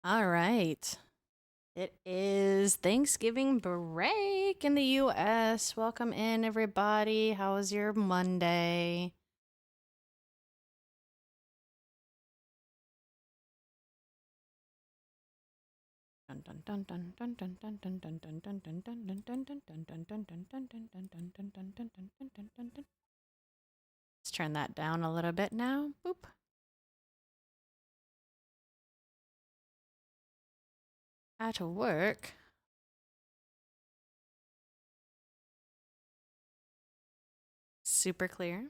All right. It is Thanksgiving break in the US. Welcome in, everybody. How was your Monday? Let's turn that down a little bit now. Boop. At work. Super clear.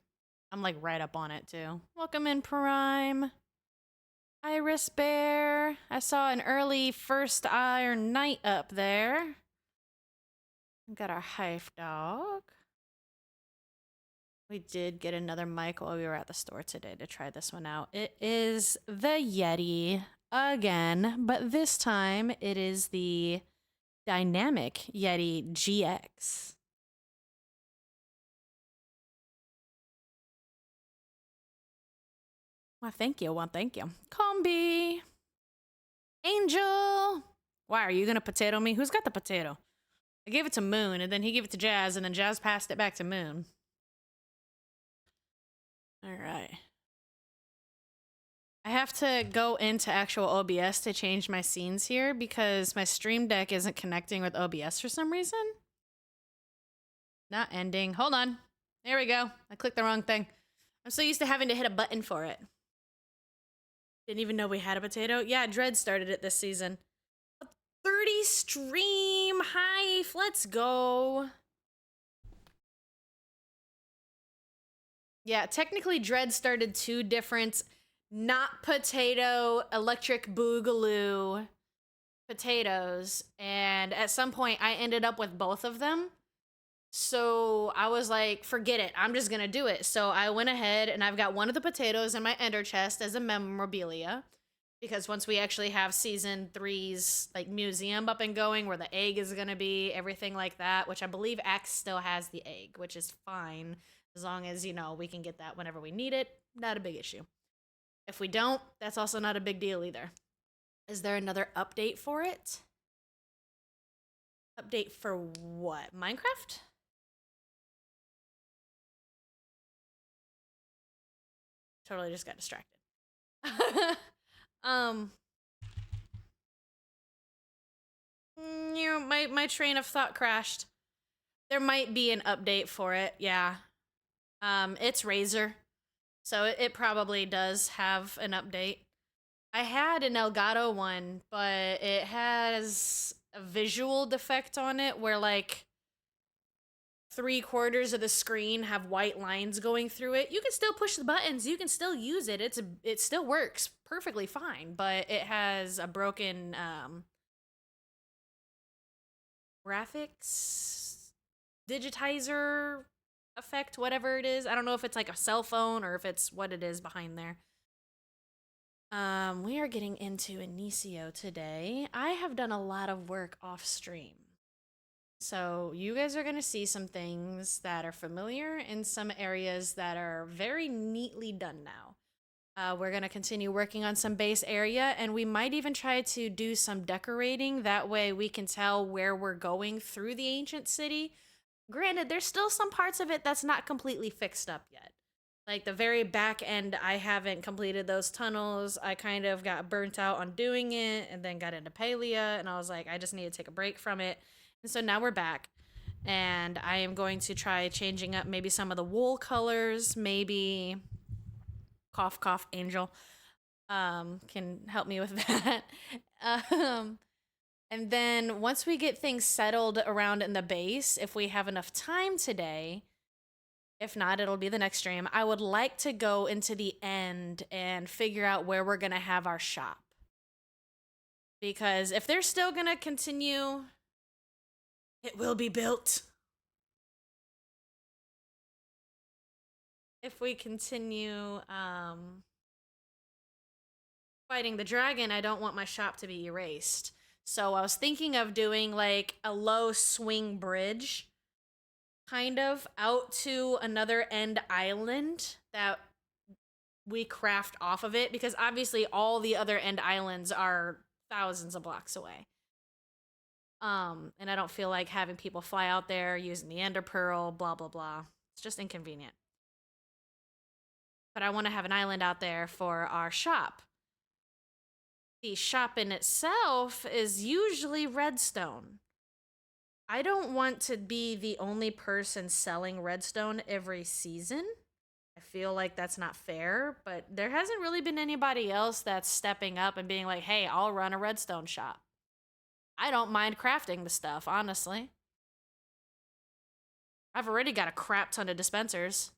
I'm like right up on it too. Welcome in, Prime. Iris Bear. I saw an early first Iron Knight up there. Got our hive dog. We did get another mic while we were at the store today to try this one out. It is the Yeti again, but this time it is the Dynamic Yeti GX. Well, thank you. Combi. Angel. Why, are you going to potato me? Who's got the potato? I gave it to Moon, and then he gave it to Jazz, and then Jazz passed it back to Moon. All right. I have to go into actual OBS to change my scenes here because my Stream Deck isn't connecting with OBS for some reason. Not ending. Hold on. There we go. I clicked the wrong thing. I'm so used to having to hit a button for it. Didn't even know we had a potato. Yeah, Dread started it this season. A 30 stream hive. Let's go. Yeah, technically Dread started 2 different not potato electric boogaloo potatoes, and at some point I ended up with both of them. So I was like, forget it, I'm just gonna do it. So I went ahead and I've got one of the potatoes in my ender chest as a memorabilia, because once we actually have season 3's like museum up and going where the egg is gonna be, everything like that, which I believe Axe still has the egg, which is fine as long as, you know, we can get that whenever we need it. Not a big issue. If we don't, that's also not a big deal either. Is there another update for it? Update for what? Minecraft? Totally just got distracted. You know, my train of thought crashed. There might be an update for it, yeah. It's Razor, so it probably does have an update. I had an Elgato one, but it has a visual defect on it where like 3/4 of the screen have white lines going through it. You can still push the buttons, you can still use it. It still works perfectly fine, but it has a broken graphics digitizer effect, whatever it is. I don't know if it's like a cell phone or if it's what it is behind there. We are getting into Inicio today. I have done a lot of work off stream. So you guys are going to see some things that are familiar and some areas that are very neatly done now. We're going to continue working on some base area, and we might even try to do some decorating. That way we can tell where we're going through the ancient city. Granted, there's still some parts of it that's not completely fixed up yet. Like the very back end, I haven't completed those tunnels. I kind of got burnt out on doing it and then got into Palea, and I was like, I just need to take a break from it. And so now we're back. And I am going to try changing up maybe some of the wool colors, maybe cough cough angel can help me with that. And then once we get things settled around in the base, if we have enough time today, if not, it'll be the next stream, I would like to go into the end and figure out where we're gonna have our shop. Because if they're still gonna continue, it will be built. If we continue fighting the dragon, I don't want my shop to be erased. So I was thinking of doing like a low swing bridge, kind of, out to another end island that we craft off of it, because obviously all the other end islands are thousands of blocks away. And I don't feel like having people fly out there using the ender pearl, blah, blah, blah. It's just inconvenient. But I want to have an island out there for our shop. The shop in itself is usually redstone. I don't want to be the only person selling redstone every season. I feel like that's not fair, but there hasn't really been anybody else that's stepping up and being like, hey, I'll run a redstone shop. I don't mind crafting the stuff, honestly. I've already got a crap ton of dispensers.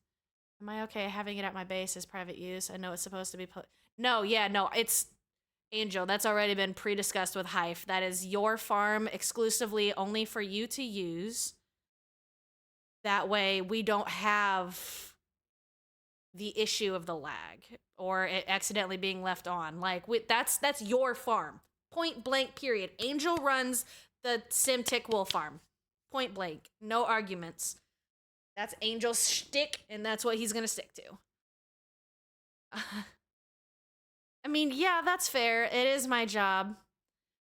Am I okay having it at my base as private use? I know it's supposed to be No, it's Angel. That's already been pre-discussed with Hive. That is your farm exclusively only for you to use. That way we don't have the issue of the lag or it accidentally being left on. Like that's your farm. Point blank period. Angel runs the Sim Tick Wool farm. Point blank. No arguments. That's Angel's shtick, and that's what he's gonna stick to. I mean, yeah, that's fair. It is my job.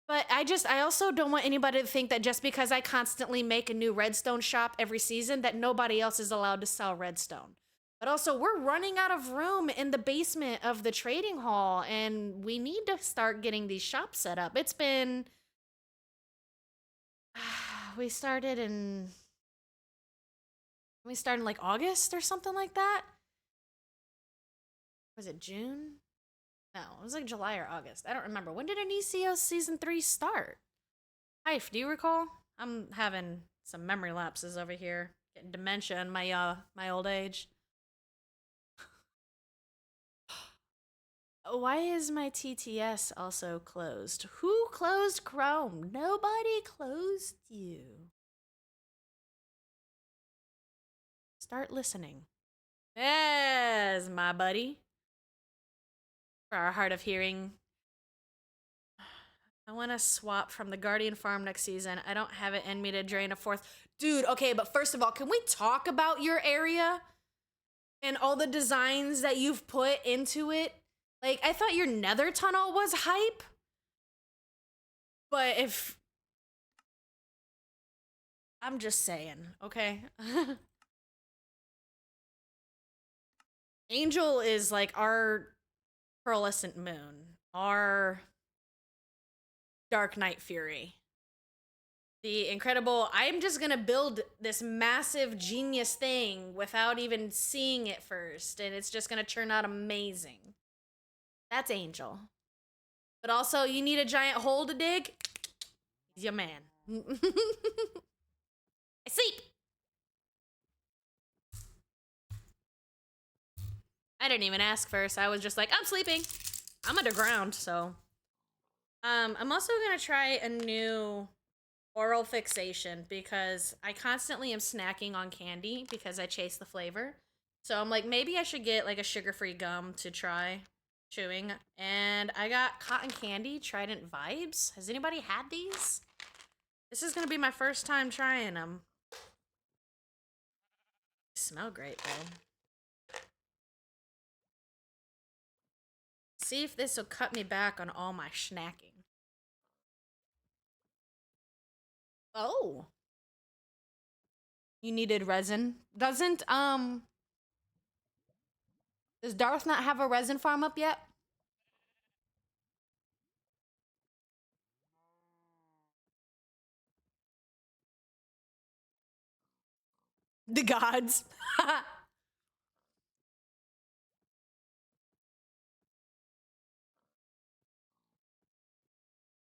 But I also don't want anybody to think that just because I constantly make a new redstone shop every season that nobody else is allowed to sell redstone. But also, we're running out of room in the basement of the trading hall, and we need to start getting these shops set up. It's been... We started in like August or something like that. Was it June? No, it was like July or August. I don't remember. When did Inicio season 3 start? Hife, do you recall? I'm having some memory lapses over here. Getting dementia in my old age. Why is my TTS also closed? Who closed Chrome? Nobody closed you. Start listening. Yes, my buddy. For our hard of hearing. I want to swap from the Guardian farm next season. I don't have it in me to drain a fourth. Dude, okay, but first of all, can we talk about your area? And all the designs that you've put into it? Like, I thought your nether tunnel was hype. But if... I'm just saying, okay? Angel is like our pearlescent moon, our Dark Knight Fury. The incredible, I'm just gonna build this massive genius thing without even seeing it first, and it's just gonna turn out amazing. That's Angel. But also, you need a giant hole to dig? He's your man. I sleep! I didn't even ask first. I was just like, I'm sleeping. I'm underground, so. I'm also gonna try a new oral fixation because I constantly am snacking on candy because I chase the flavor. So I'm like, maybe I should get like a sugar-free gum to try chewing. And I got cotton candy Trident Vibes. Has anybody had these? This is gonna be my first time trying them. They smell great though. See if this will cut me back on all my snacking. Oh. You needed resin. Does Darth not have a resin farm up yet? The gods.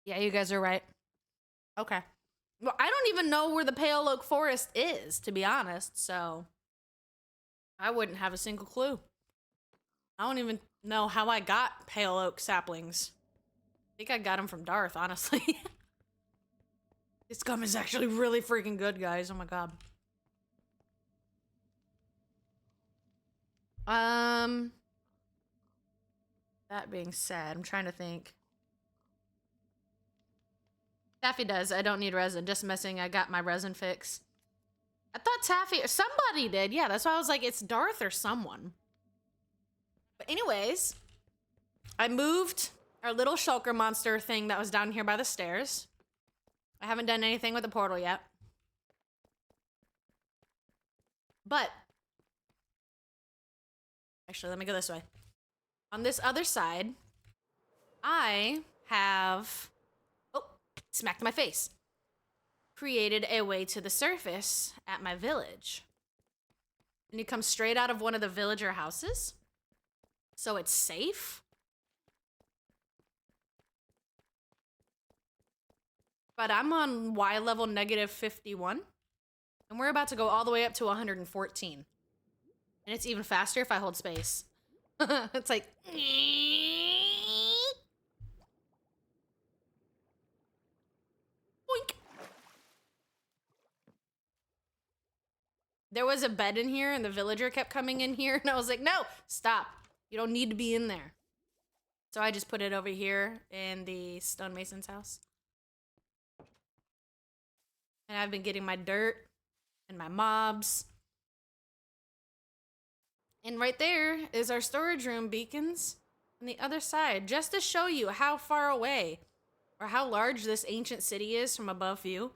Yeah, you guys are right. Okay. Well, I don't even know where the Pale Oak Forest is, to be honest, so I wouldn't have a single clue. I don't even know how I got Pale Oak saplings. I think I got them from Darth, honestly. This gum is actually really freaking good, guys. Oh my god. That being said, I'm trying to think. Taffy does. I don't need resin. Just messing. I got my resin fix. I thought Taffy... Somebody did. Yeah, that's why I was like, it's Darth or someone. But anyways, I moved our little shulker monster thing that was down here by the stairs. I haven't done anything with the portal yet. But, actually, let me go this way. On this other side, I have, oh, smacked my face. Created a way to the surface at my village. And you come straight out of one of the villager houses. So it's safe. But I'm on Y level negative 51. And we're about to go all the way up to 114. And it's even faster if I hold space. It's like... Boink. There was a bed in here and the villager kept coming in here. And I was like, no, stop. You don't need to be in there. So I just put it over here in the stonemason's house. And I've been getting my dirt and my mobs. And right there is our storage room beacons on the other side, just to show you how far away or how large this ancient city is from above view.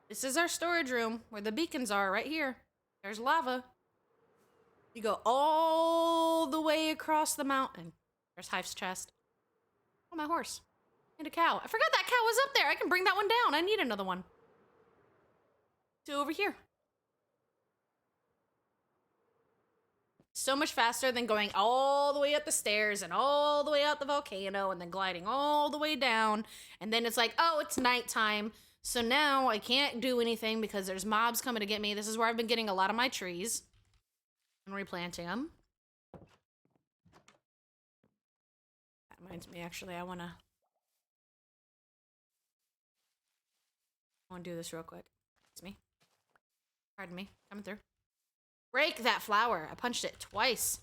This is our storage room where the beacons are right here. There's lava. You go all the way across the mountain. There's Hife's chest. Oh, my horse. And a cow. I forgot that cow was up there. I can bring that one down. I need another one. Two over here. So much faster than going all the way up the stairs and all the way out the volcano and then gliding all the way down. And then it's like, oh, it's nighttime. So now I can't do anything because there's mobs coming to get me. This is where I've been getting a lot of my trees and replanting them. That reminds me, actually, I want to do this real quick. It's me. Pardon me. Coming through. Break that flower. I punched it twice.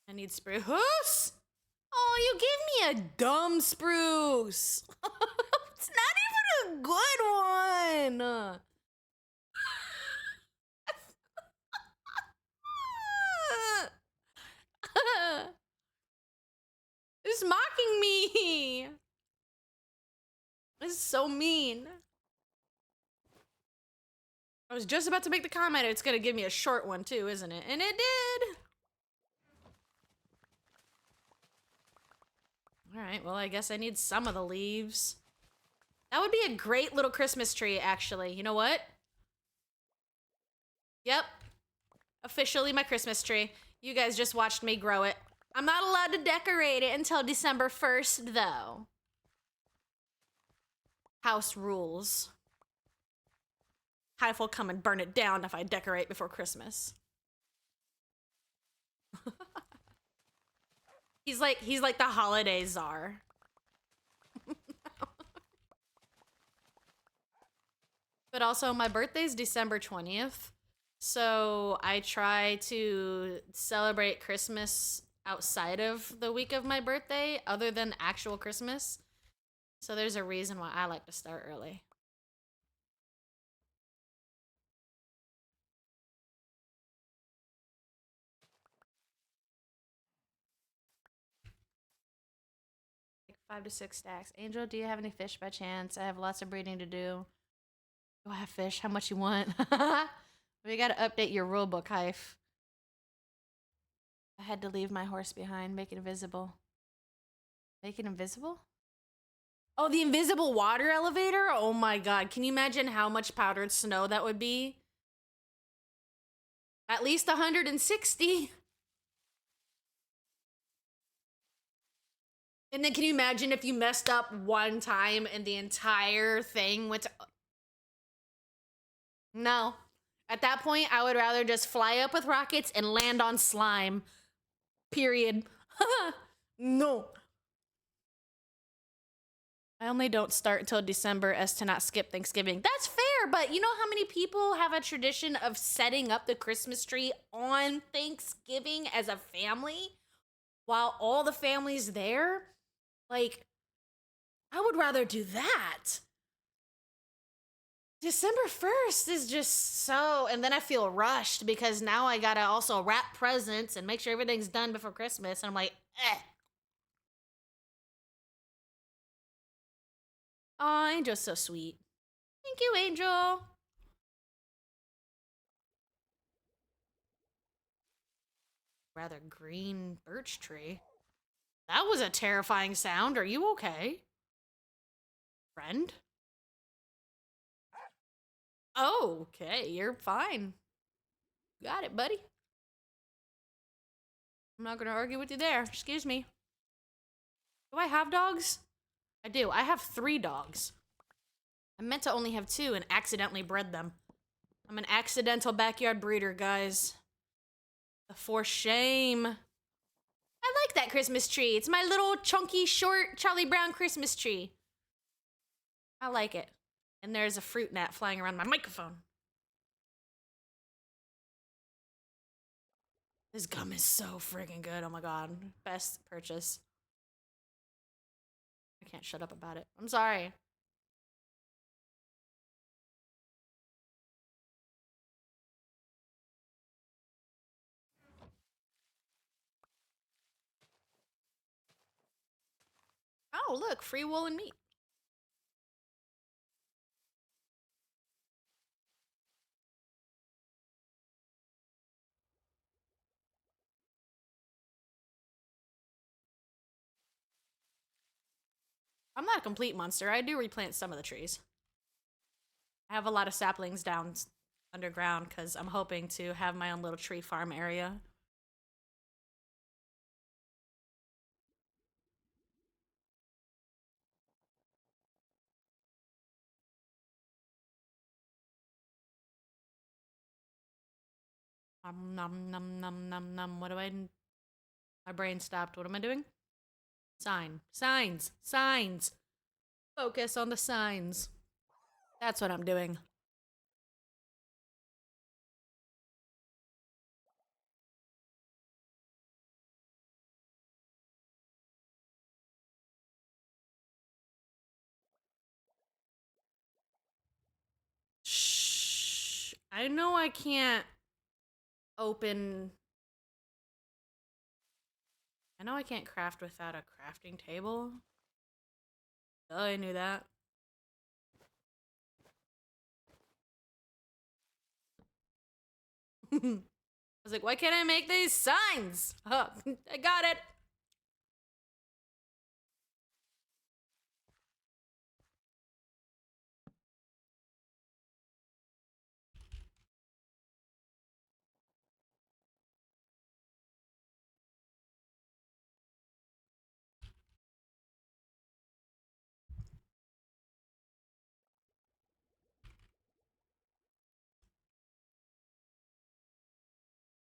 I need spruce. Oh, you gave me a dumb spruce. It's not even a good one. It's mocking me. This is so mean. I was just about to make the comment, it's gonna give me a short one too, isn't it? And it did. All right, well, I guess I need some of the leaves. That would be a great little Christmas tree, actually. You know what? Yep. Officially my Christmas tree. You guys just watched me grow it. I'm not allowed to decorate it until December 1st, though. House rules. Hive will come and burn it down if I decorate before Christmas. He's like the holiday czar. But also my birthday's December 20th. So I try to celebrate Christmas outside of the week of my birthday, other than actual Christmas. So there's a reason why I like to start early. Like 5 to 6 stacks. Angel, do you have any fish by chance? I have lots of breeding to do. Do I have fish? How much you want? We gotta update your rule book, Hive. I had to leave my horse behind. Make it invisible. Make it invisible? Oh, the invisible water elevator? Oh my god. Can you imagine how much powdered snow that would be? At least 160. And then can you imagine if you messed up one time and the entire thing went to... No. At that point, I would rather just fly up with rockets and land on slime. Period. No. I only don't start until December as to not skip Thanksgiving. That's fair, but you know how many people have a tradition of setting up the Christmas tree on Thanksgiving as a family while all the family's there? Like, I would rather do that. December 1st is just so, and then I feel rushed because now I gotta also wrap presents and make sure everything's done before Christmas. And I'm like, eh. Oh, Angel's so sweet. Thank you, Angel. Rather green birch tree. That was a terrifying sound. Are you okay? Friend? Oh, okay, you're fine. Got it, buddy. I'm not gonna argue with you there. Excuse me. Do I have dogs? I do. I have 3 dogs. I meant to only have 2 and accidentally bred them. I'm an accidental backyard breeder, guys. For shame. I like that Christmas tree. It's my little chunky, short Charlie Brown Christmas tree. I like it. And there's a fruit gnat flying around my microphone. This gum is so friggin' good. Oh my god. Best purchase. I can't shut up about it. I'm sorry. Oh, look, free wool and meat. I'm not a complete monster. I do replant some of the trees. I have a lot of saplings down underground because I'm hoping to have my own little tree farm area. Num num num num num. What do I? My brain stopped. What am I doing? Signs. Signs. Focus on the signs. That's what I'm doing. Shh. I know I can't open. I know I can't craft without a crafting table. Oh, I knew that. I was like, why can't I make these signs? Oh, I got it.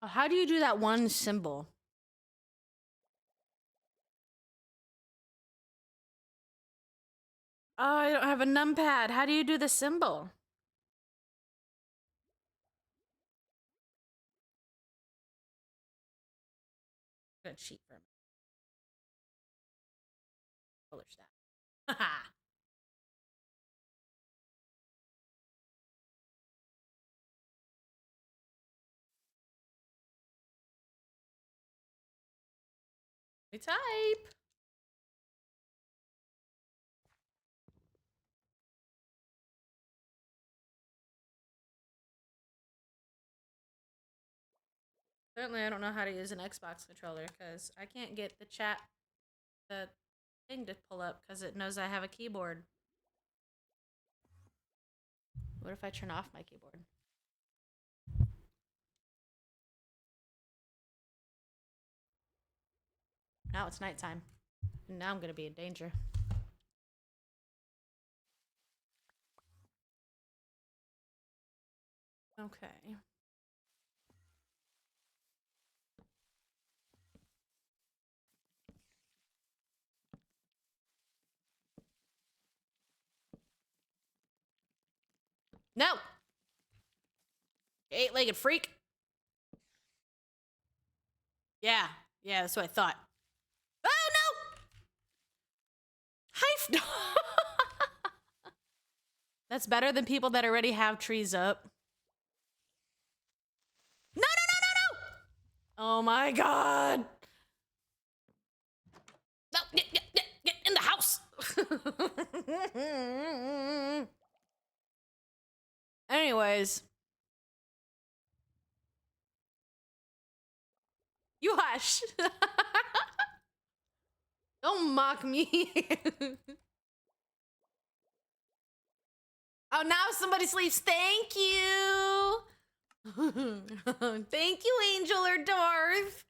How do you do that one symbol? Oh, I don't have a numpad. How do you do the symbol? I'm gonna cheat for a minute. Color staff. Haha. We type. Certainly, I don't know how to use an Xbox controller because I can't get the thing to pull up because it knows I have a keyboard. What if I turn off my keyboard? Now it's nighttime. And now I'm gonna be in danger. Okay. No! 8-legged freak. Yeah. Yeah, that's what I thought. Oh no! Hive. That's better than people that already have trees up. No, no, no, no, no! Oh my god. No, get in the house. Anyways. You hush. Don't mock me. Oh, now somebody sleeps. Thank you. Thank you, Angel or Dwarf.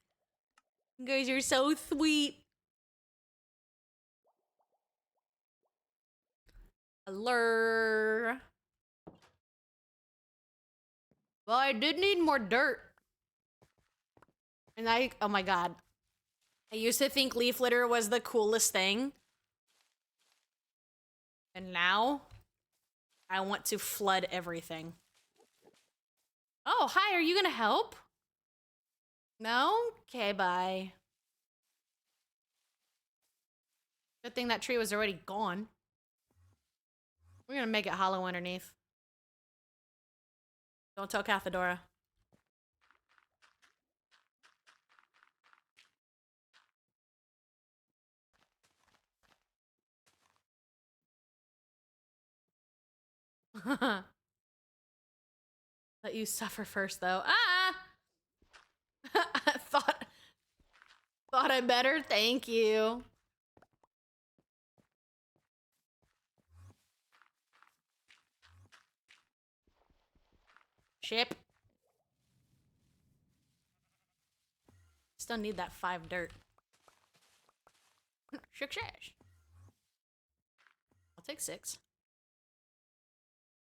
You guys are so sweet. Hello. Well, I did need more dirt. And oh my god. I used to think leaf litter was the coolest thing. And now, I want to flood everything. Oh, hi, are you gonna help? No? Okay, bye. Good thing that tree was already gone. We're gonna make it hollow underneath. Don't tell Cathedora. Let you suffer first, though. Ah! thought I better. Thank you. Ship. Still need that 5 dirt. Success. I'll take 6.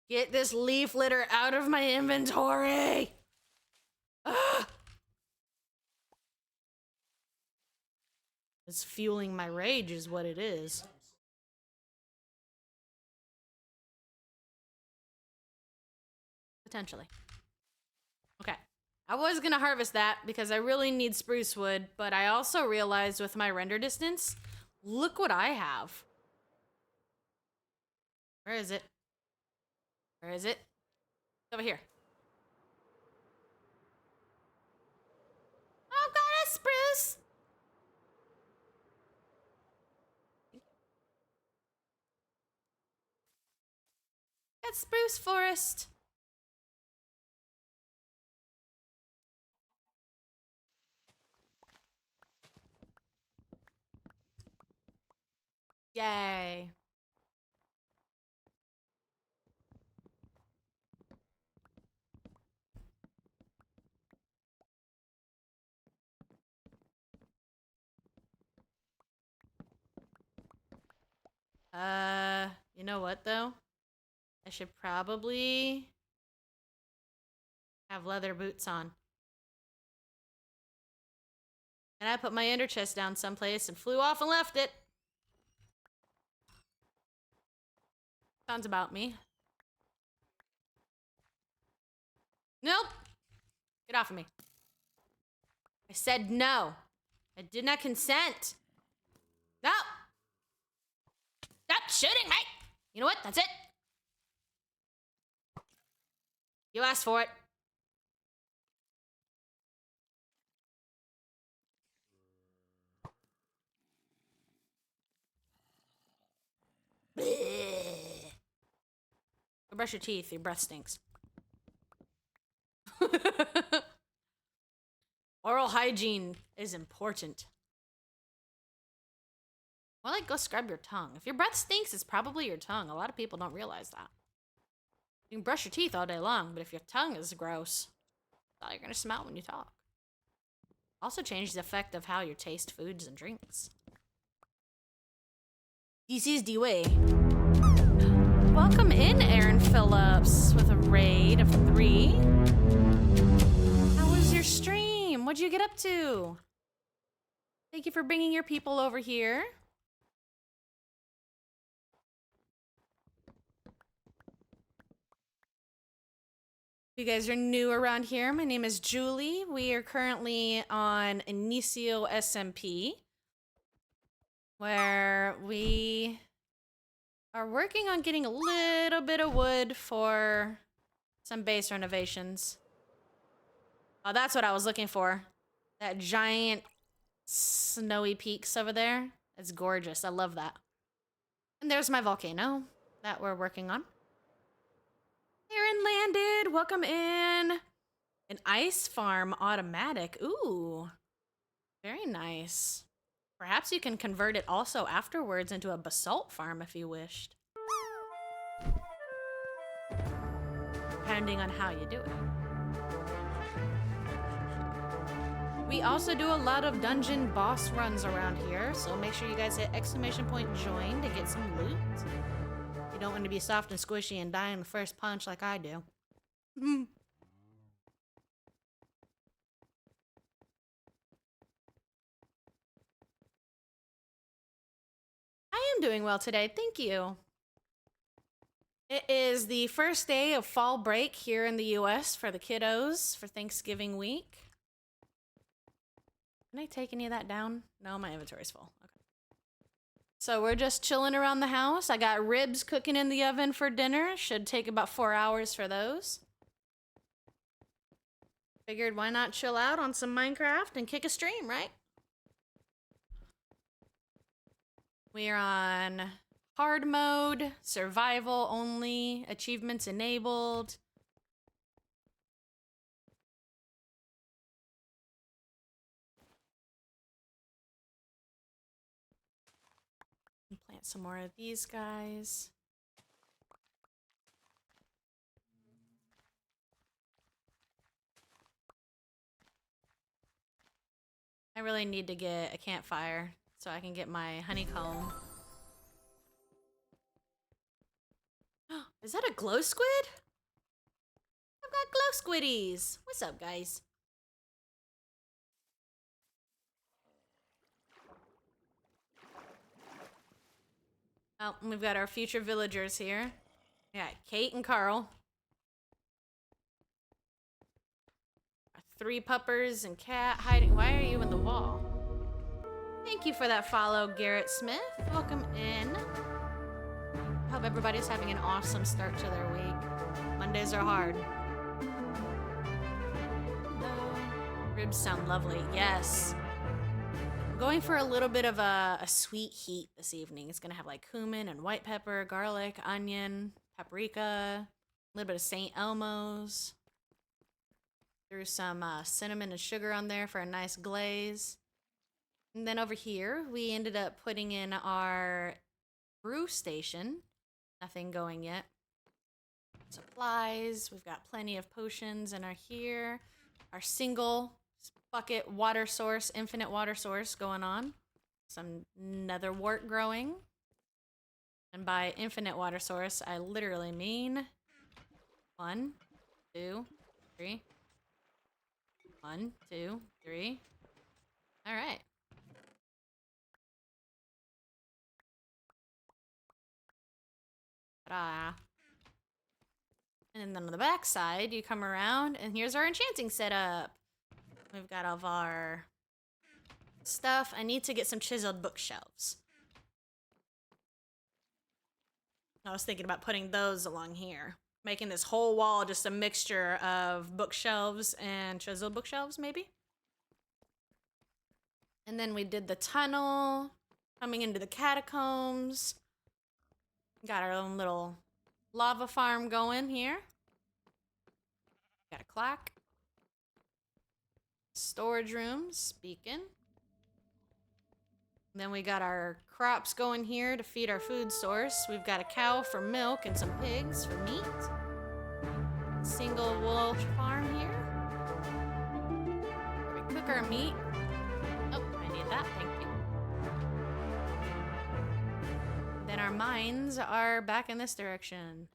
Get this leaf litter out of my inventory. Ah! It's fueling my rage is what it is. Potentially. Okay. I was gonna harvest that because I really need spruce wood, but I also realized with my render distance, look what I have. Where is it? Where is it? It's over here. Oh, got a spruce! Got spruce forest. Yay. You know what though? I should probably have leather boots on. And I put my ender chest down someplace and flew off and left it. Sounds about me. Nope. Get off of me. I said no. I did not consent. No. Stop shooting me. You know what? That's it. You asked for it. Bleh. Go brush your teeth. Your breath stinks. Oral hygiene is important. Well, like, go scrub your tongue. If your breath stinks, it's probably your tongue. A lot of people don't realize that. You can brush your teeth all day long, but if your tongue is gross, that's all you're gonna smell when you talk. Also changes the effect of how you taste foods and drinks. This is the way. Welcome in, Aaron Phillips, with a raid of 3. How was your stream? What'd you get up to? Thank you for bringing your people over here. If you guys are new around here, my name is Julie. We are currently on Inicio SMP, where we are working on getting a little bit of wood for some base renovations. Oh, that's what I was looking for. That giant snowy peaks over there. It's gorgeous. I love that. And there's my volcano that we're working on. Aaron landed. Welcome in. An ice farm automatic. Ooh. Very nice. Perhaps you can convert it also afterwards into a basalt farm if you wished. Depending on how you do it. We also do a lot of dungeon boss runs around here, so make sure you guys hit !join to get some loot. You don't want to be soft and squishy and die in the first punch like I do. I am doing well today, thank you. It is the first day of fall break here in the US for the kiddos for Thanksgiving week. Can I take any of that down? No, my inventory's full. Okay. So we're just chilling around the house. I got ribs cooking in the oven for dinner. Should take about 4 hours for those. Figured why not chill out on some Minecraft and kick a stream, right? We are on hard mode, survival only, achievements enabled. Plant some more of these guys. I really need to get a campfire so I can get my honeycomb. Is that a glow squid? I've got glow squiddies. What's up, guys? Oh, we've got our future villagers here. We got Kate and Carl. Our 3 puppers and cat hiding. Why are you in the wall? Thank you for that follow, Garrett Smith. Welcome in. Hope everybody's having an awesome start to their week. Mondays are hard. Ribs sound lovely. Yes. I'm going for a little bit of a sweet heat this evening. It's gonna have like cumin and white pepper, garlic, onion, paprika, a little bit of St. Elmo's. Threw some cinnamon and sugar on there for a nice glaze. And then over here, we ended up putting in our brew station. Nothing going yet. Supplies. We've got plenty of potions in our here. Our single bucket water source, infinite water source going on. Some nether wart growing. And by infinite water source, I literally mean 1, 2, 3. 1, 2, 3. All right. Ta-da. And then on the back side, you come around, and here's our enchanting setup. We've got all of our stuff. I need to get some chiseled bookshelves. I was thinking about putting those along here. Making this whole wall just a mixture of bookshelves and chiseled bookshelves, maybe? And then we did the tunnel, coming into the catacombs. Got our own little lava farm going here. Got a clock. Storage rooms, beacon. Then we got our crops going here to feed our food source. We've got a cow for milk and some pigs for meat. Single wool farm here. Where we cook our meat. Oh, I need that, thank you. Then our mines are back in this direction.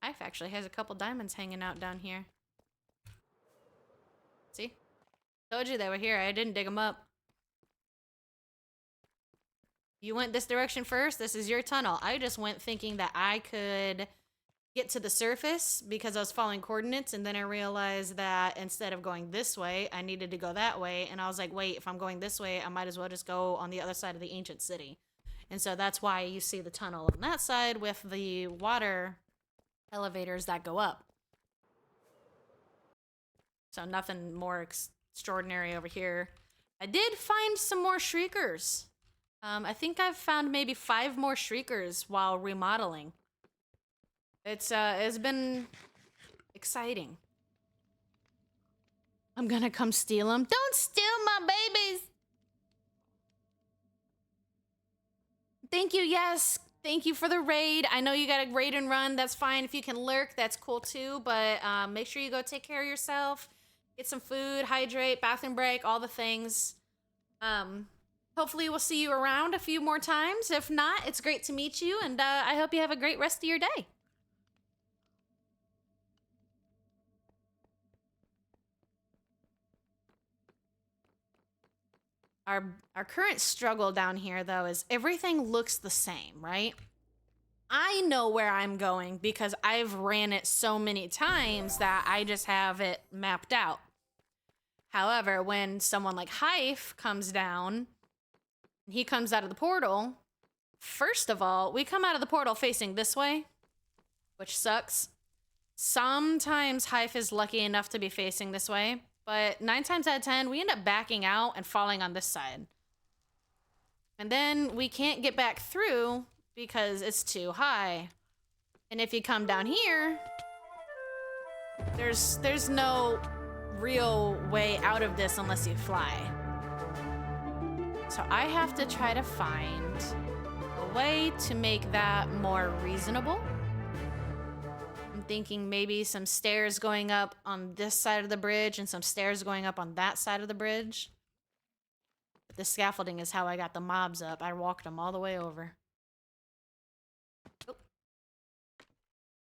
Ife actually has a couple diamonds hanging out down here. See? Told you they were here. I didn't dig them up. You went this direction first. This is your tunnel. I just went thinking that I could get to the surface because I was following coordinates, and then I realized that instead of going this way, I needed to go that way. And I was like, wait, if I'm going this way, I might as well just go on the other side of the ancient city. And so that's why you see the tunnel on that side with the water elevators that go up. So nothing more extraordinary over here. I did find some more shriekers. I think I've found maybe 5 more shriekers while remodeling. It's been exciting. I'm gonna come steal them. Don't steal my babies! Thank you, yes. Thank you for the raid. I know you got a raid and run. That's fine. If you can lurk, that's cool too. But make sure you go take care of yourself. Get some food, hydrate, bathroom break, all the things. Hopefully we'll see you around a few more times. If not, it's great to meet you, and I hope you have a great rest of your day. Our current struggle down here, though, is everything looks the same, right? I know where I'm going because I've ran it so many times that I just have it mapped out. However, when someone like Hyph comes down, he comes out of the portal, first of all, we come out of the portal facing this way, which sucks. Sometimes Hyph is lucky enough to be facing this way, but 9 times out of 10, we end up backing out and falling on this side. And then we can't get back through because it's too high. And if you come down here, there's no real way out of this unless you fly. So I have to try to find a way to make that more reasonable. I'm thinking maybe some stairs going up on this side of the bridge and some stairs going up on that side of the bridge. But the scaffolding is how I got the mobs up. I walked them all the way over. Oh.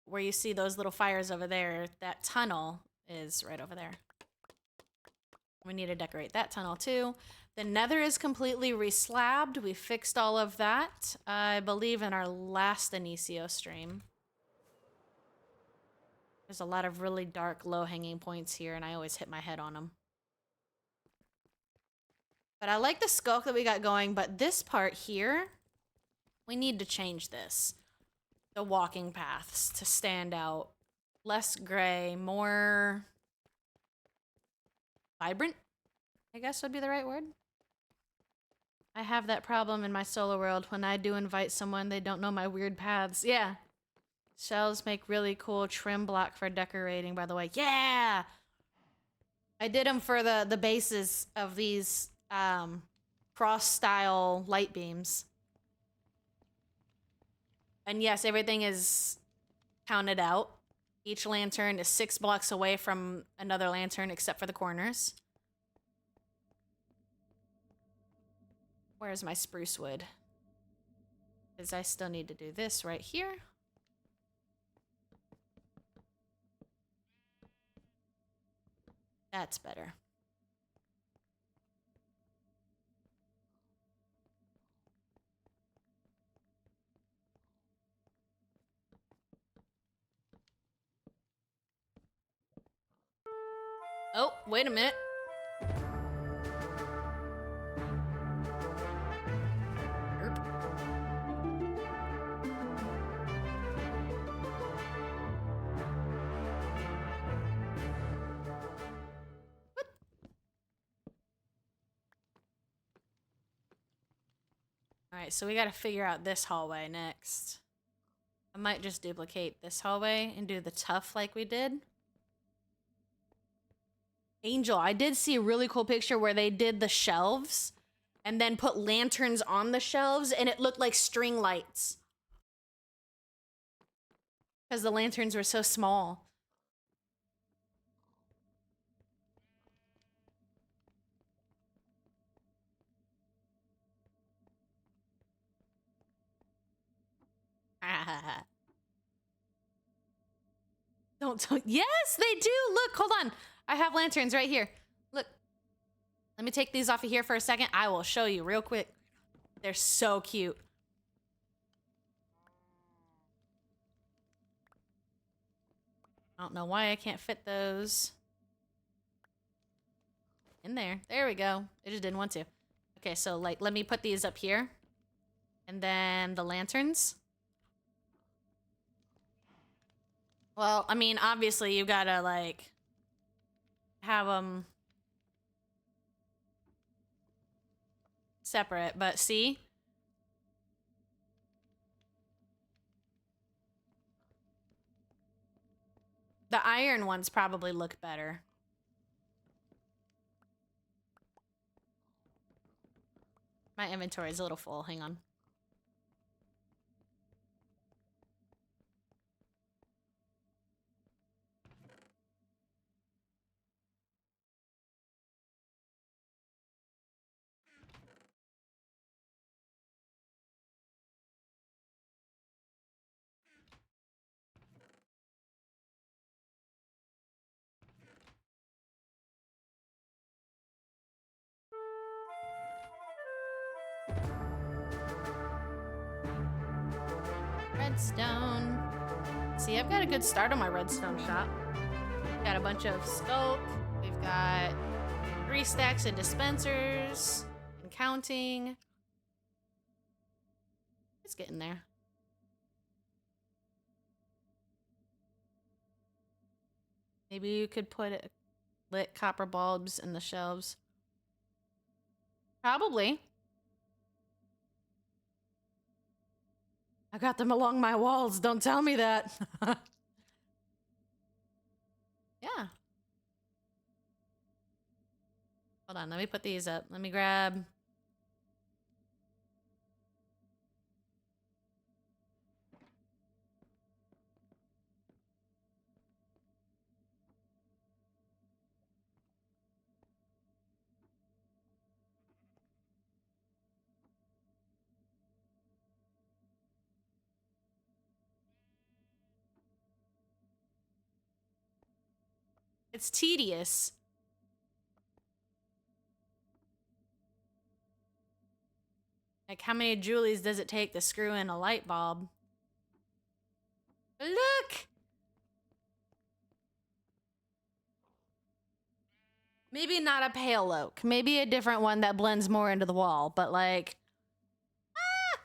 Where you see those little fires over there, that tunnel is right over there. We need to decorate that tunnel too. The nether is completely reslabbed. We fixed all of that, I believe, in our last Inicio stream. There's a lot of really dark, low-hanging points here, and I always hit my head on them. But I like the skulk that we got going, but this part here, we need to change this. The walking paths to stand out. Less gray, more vibrant, I guess would be the right word. I have that problem in my solo world. When I do invite someone, they don't know my weird paths. Yeah. Shells make really cool trim block for decorating, by the way. Yeah! I did them for the bases of these cross-style light beams. And yes, everything is counted out. Each lantern is 6 blocks away from another lantern except for the corners. Where's my spruce wood? Because I still need to do this right here. That's better. Oh, wait a minute. Alright, so we gotta figure out this hallway next. I might just duplicate this hallway and do the tough like we did. Angel, I did see a really cool picture where they did the shelves and then put lanterns on the shelves and it looked like string lights. Because the lanterns were so small. Don't. Yes, they do. Look, hold on. I have lanterns right here. Look. Let me take these off of here for a second. I will show you real quick. They're so cute. I don't know why I can't fit those in there. There we go. I just didn't want to. Okay, so like, let me put these up here. And then the lanterns. Well, I mean, obviously you gotta, like, have them separate, but see? The iron ones probably look better. My inventory is a little full. Hang on. Redstone. See, I've got a good start on my redstone shop. Got a bunch of scope. We've got 3 stacks of dispensers and counting. It's getting there. Maybe you could put lit copper bulbs in the shelves. Probably. I got them along my walls. Don't tell me that. Yeah. Hold on. Let me put these up. Let me grab... It's tedious. Like, how many Julies does it take to screw in a light bulb? Look! Maybe not a pale oak. Maybe a different one that blends more into the wall, but like... Ah!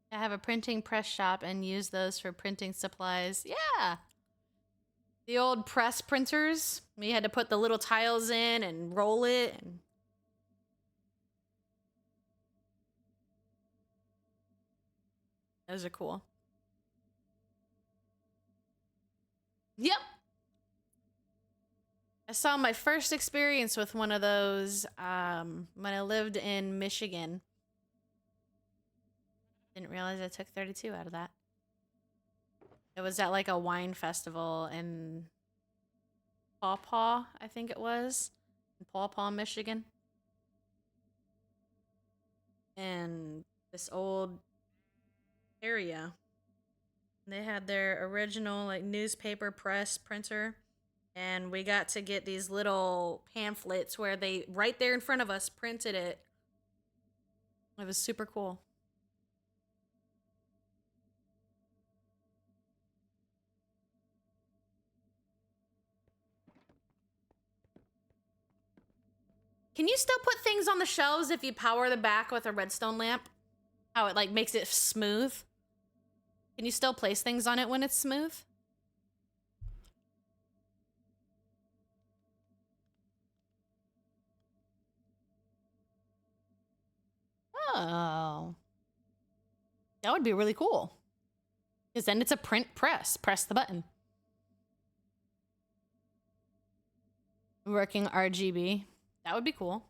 I have a printing press shop and use those for printing supplies. Yeah! The old press printers. We had to put the little tiles in and roll it. And... those are cool. Yep! I saw my first experience with one of those when I lived in Michigan. Didn't realize I took 32 out of that. It was at like a wine festival in Paw Paw, I think it was. In Paw Paw, Michigan. And this old area. They had their original like newspaper press printer. And we got to get these little pamphlets where they, right there in front of us, printed it. It was super cool. Can you still put things on the shelves if you power the back with a redstone lamp? How it like makes it smooth? Can you still place things on it when it's smooth? Oh. That would be really cool. Because then it's a print press. Press the button. Working RGB. That would be cool.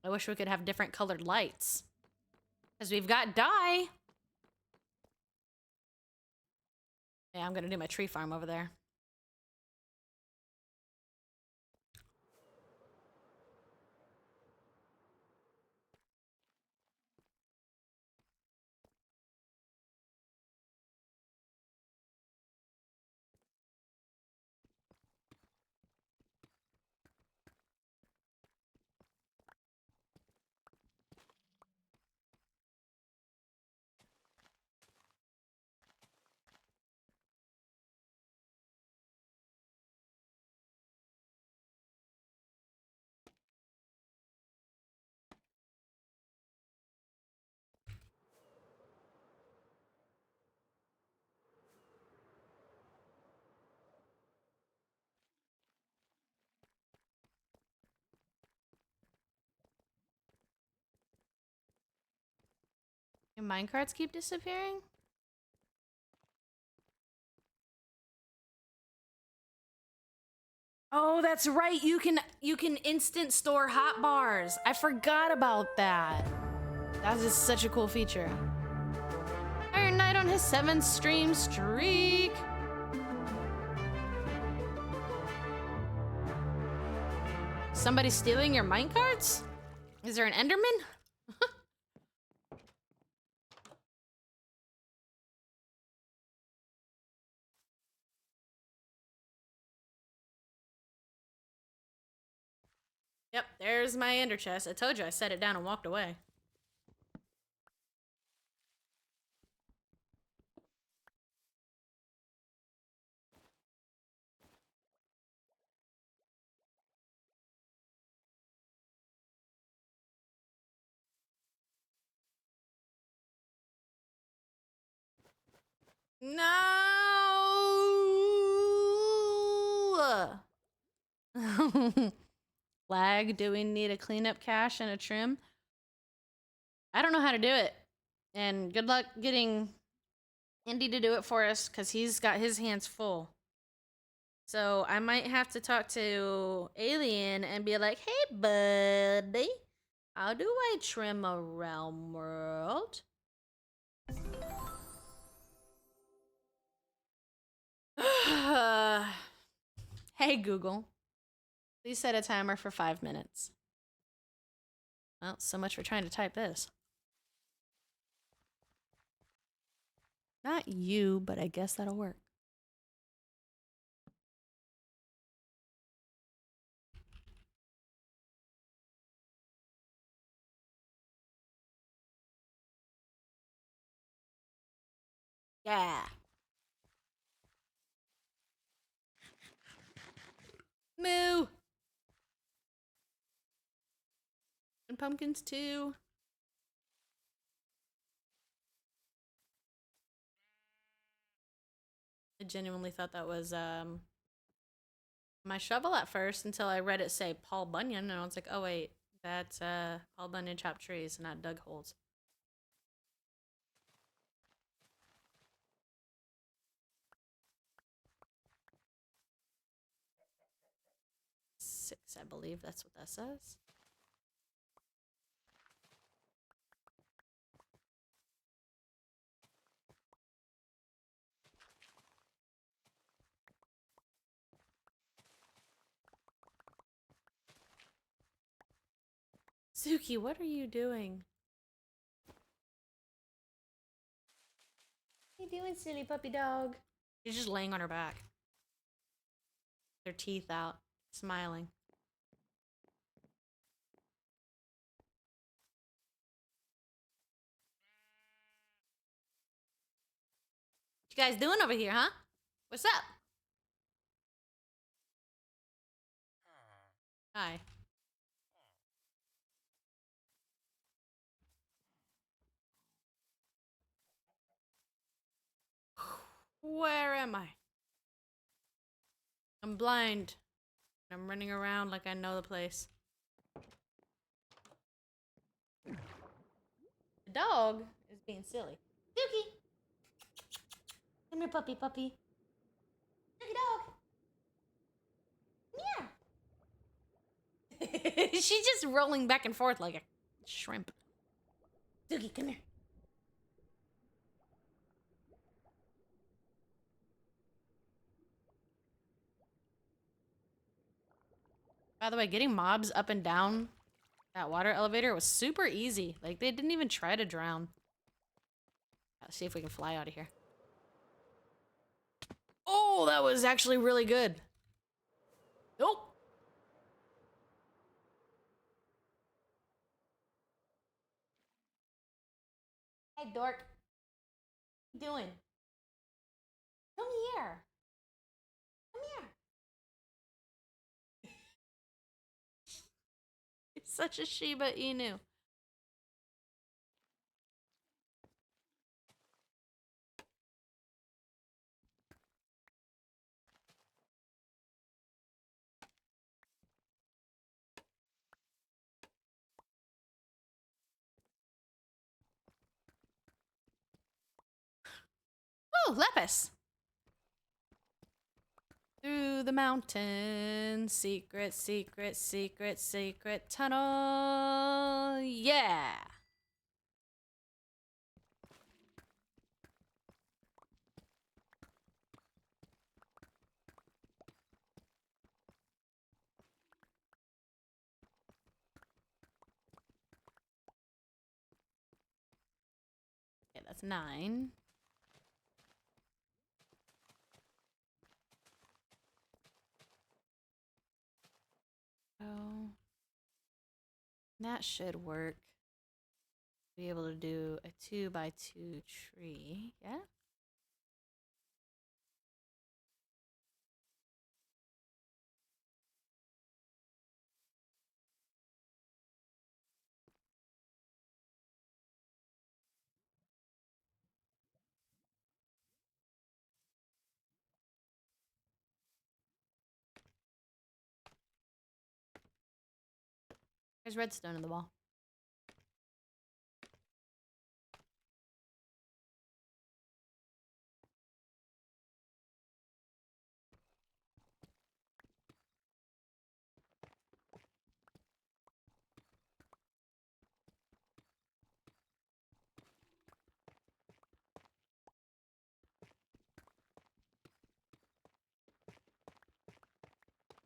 I wish we could have different colored lights. Because we've got dye. Yeah, I'm going to do my tree farm over there. Your minecarts keep disappearing? Oh, that's right. You can instant store hot bars. I forgot about that. That is such a cool feature. Iron Knight on his 7th stream streak. Somebody stealing your minecarts? Is there an Enderman? Yep, there's my ender chest. I told you I set it down and walked away. No! Lag, do we need a cleanup cache and a trim? I don't know how to do it. And good luck getting Indy to do it for us, because he's got his hands full. So I might have to talk to Alien and be like, hey, buddy, how do I trim a realm world? Hey, Google. Please set a timer for 5 minutes. Well, so much for trying to type this. Not you, but I guess that'll work. Yeah. Moo. And pumpkins too. I genuinely thought that was my shovel at first until I read it say Paul Bunyan, and I was like, oh wait, that's Paul Bunyan chopped trees, not dug holes. Six, I believe that's what that says. Suki, what are you doing? What are you doing, silly puppy dog? She's just laying on her back. Their teeth out, smiling. What you guys doing over here, huh? What's up? Hi. Where am I? I'm blind. I'm running around like I know the place. The dog is being silly. Suki! Come here, puppy, puppy. Suki dog! Yeah! She's just rolling back and forth like a shrimp. Suki, come here. By the way, getting mobs up and down that water elevator was super easy. Like, they didn't even try to drown. Let's see if we can fly out of here. Oh, that was actually really good. Nope. Hey, dork. What are you doing? Come here. Come here. It's such a Shiba Inu. Ooh, lapis! Through the mountain, secret, secret, secret, secret tunnel. Yeah! Okay, that's 9. Oh, that should work. Be able to do a 2x2 tree. Yeah? There's redstone in the wall.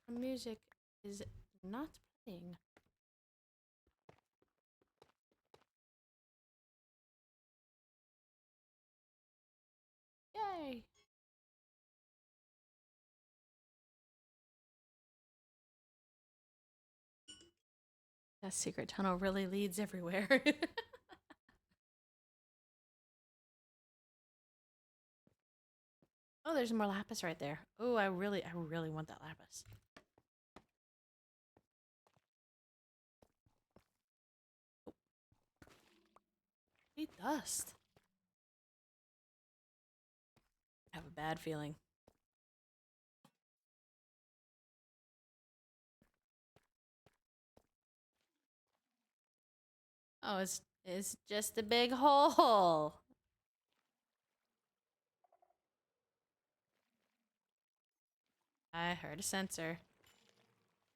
The music is not playing. Yay! That secret tunnel really leads everywhere. Oh, there's more lapis right there. Oh, I really want that lapis. Oh. Sweet dust. I have a bad feeling. Oh, it's just a big hole. I heard a sensor.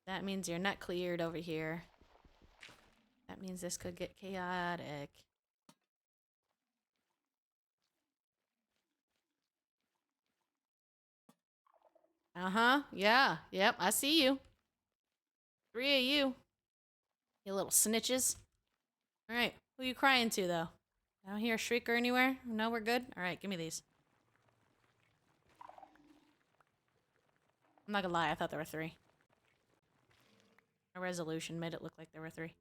That means you're not cleared over here. That means this could get chaotic. Uh-huh. Yeah. Yep. I see you. 3 of you. You little snitches. All right. Who you crying to, though? I don't hear a shrieker anywhere. No, we're good? All right. Give me these. I'm not gonna lie. I thought there were 3. A resolution made it look like there were 3.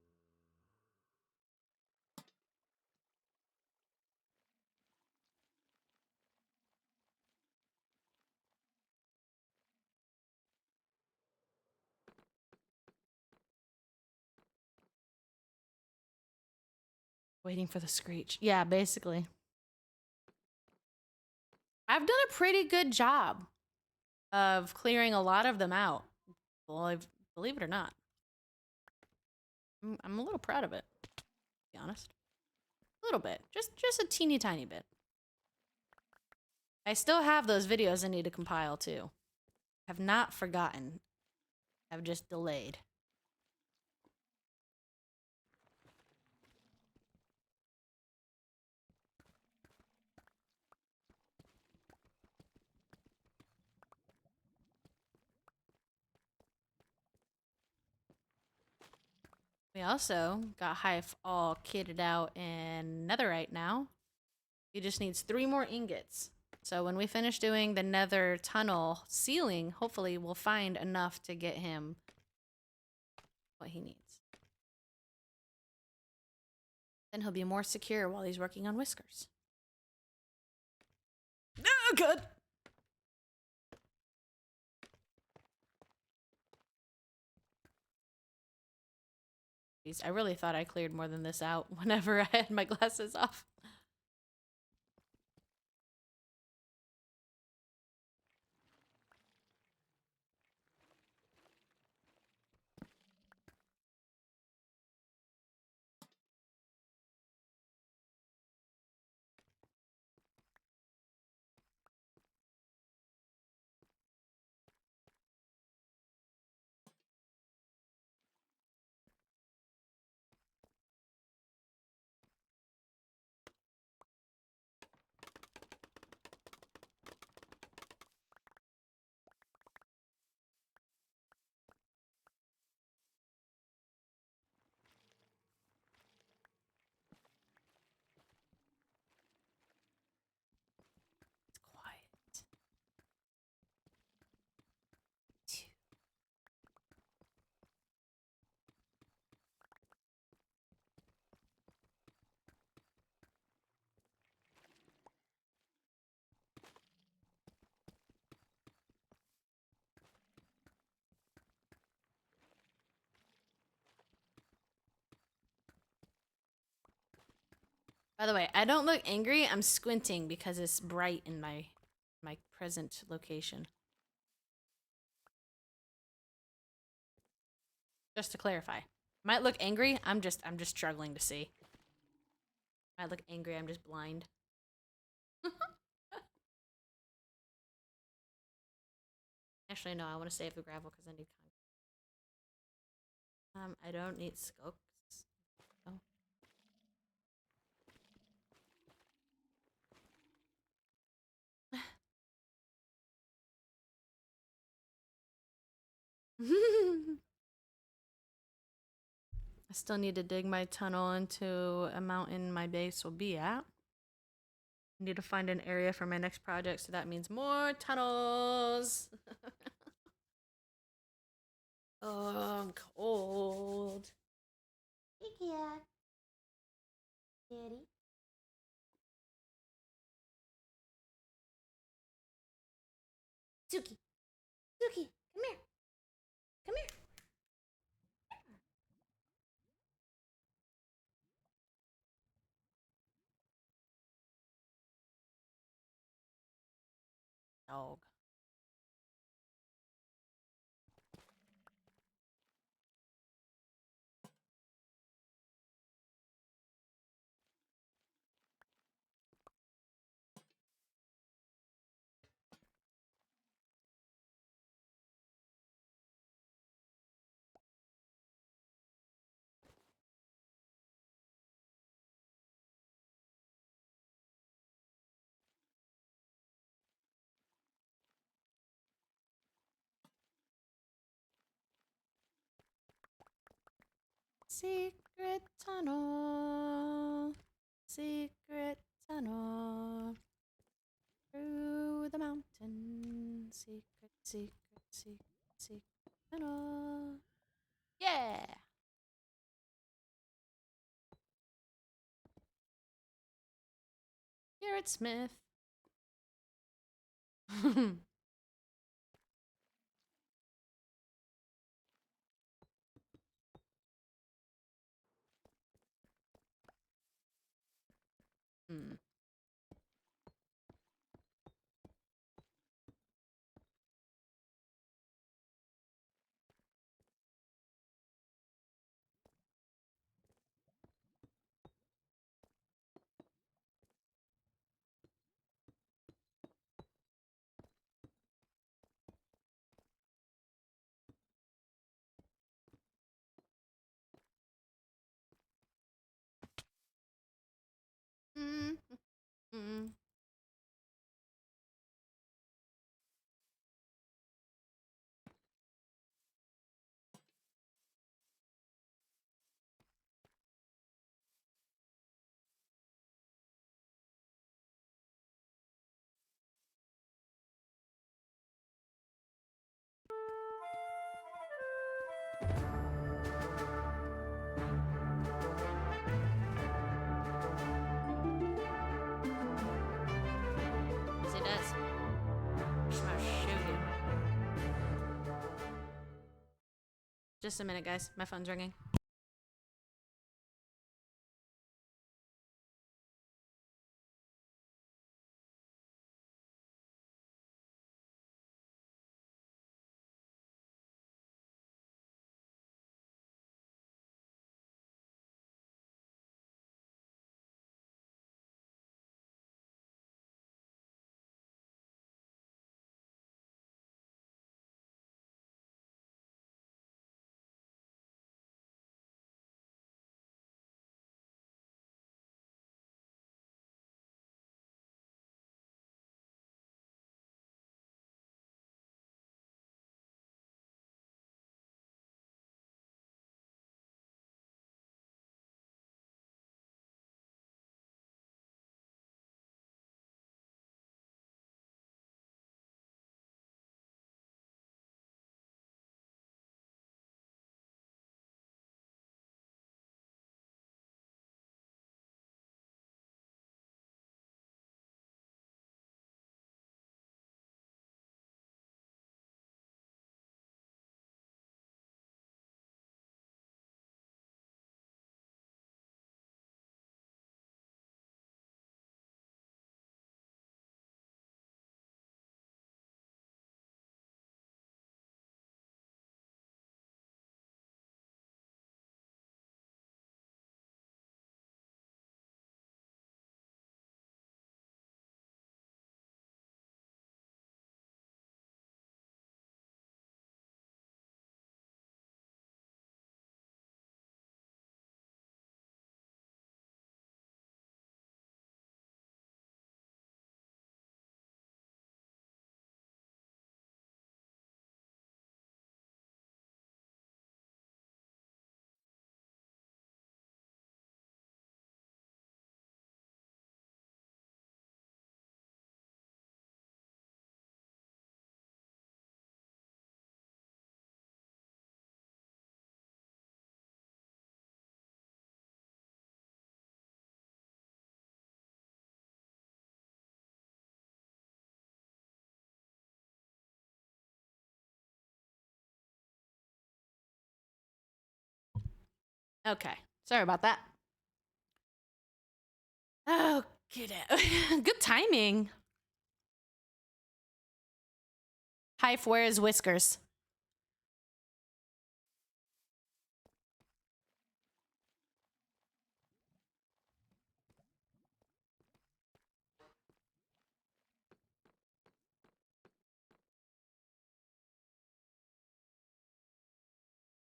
Waiting for the screech. Yeah, basically. I've done a pretty good job of clearing a lot of them out. Believe it or not. I'm a little proud of it, to be honest. A little bit. Just a teeny tiny bit. I still have those videos I need to compile too. Have not forgotten. I've just delayed. We also got Hive all kitted out in netherite now. He just needs 3 more ingots. So when we finish doing the nether tunnel ceiling, hopefully we'll find enough to get him what he needs. Then he'll be more secure while he's working on whiskers. Oh, good. Jeez, I really thought I cleared more than this out whenever I had my glasses off. By the way, I don't look angry. I'm squinting because it's bright in my present location. Just to clarify. Might look angry. I'm just struggling to see. Might look angry. I'm just blind. Actually, no. I want to save the gravel because I need concrete. I don't need skulks. Oh. I still need to dig my tunnel into a mountain my base will be at. I need to find an area for my next project, so that means more tunnels. Oh, I'm cold. Hey, cat. Kitty. Suki. Suki, come here. Come here. Dog. Secret tunnel. Secret tunnel. Through the mountain. Secret, secret, secret, secret tunnel. Yeah. Garrett Smith. Hmm. Mm, mm, yes, it does. I'm gonna show you. Just a minute, guys. My phone's ringing. Okay. Sorry about that. Oh, get it. Good timing. Hype, where is Whiskers?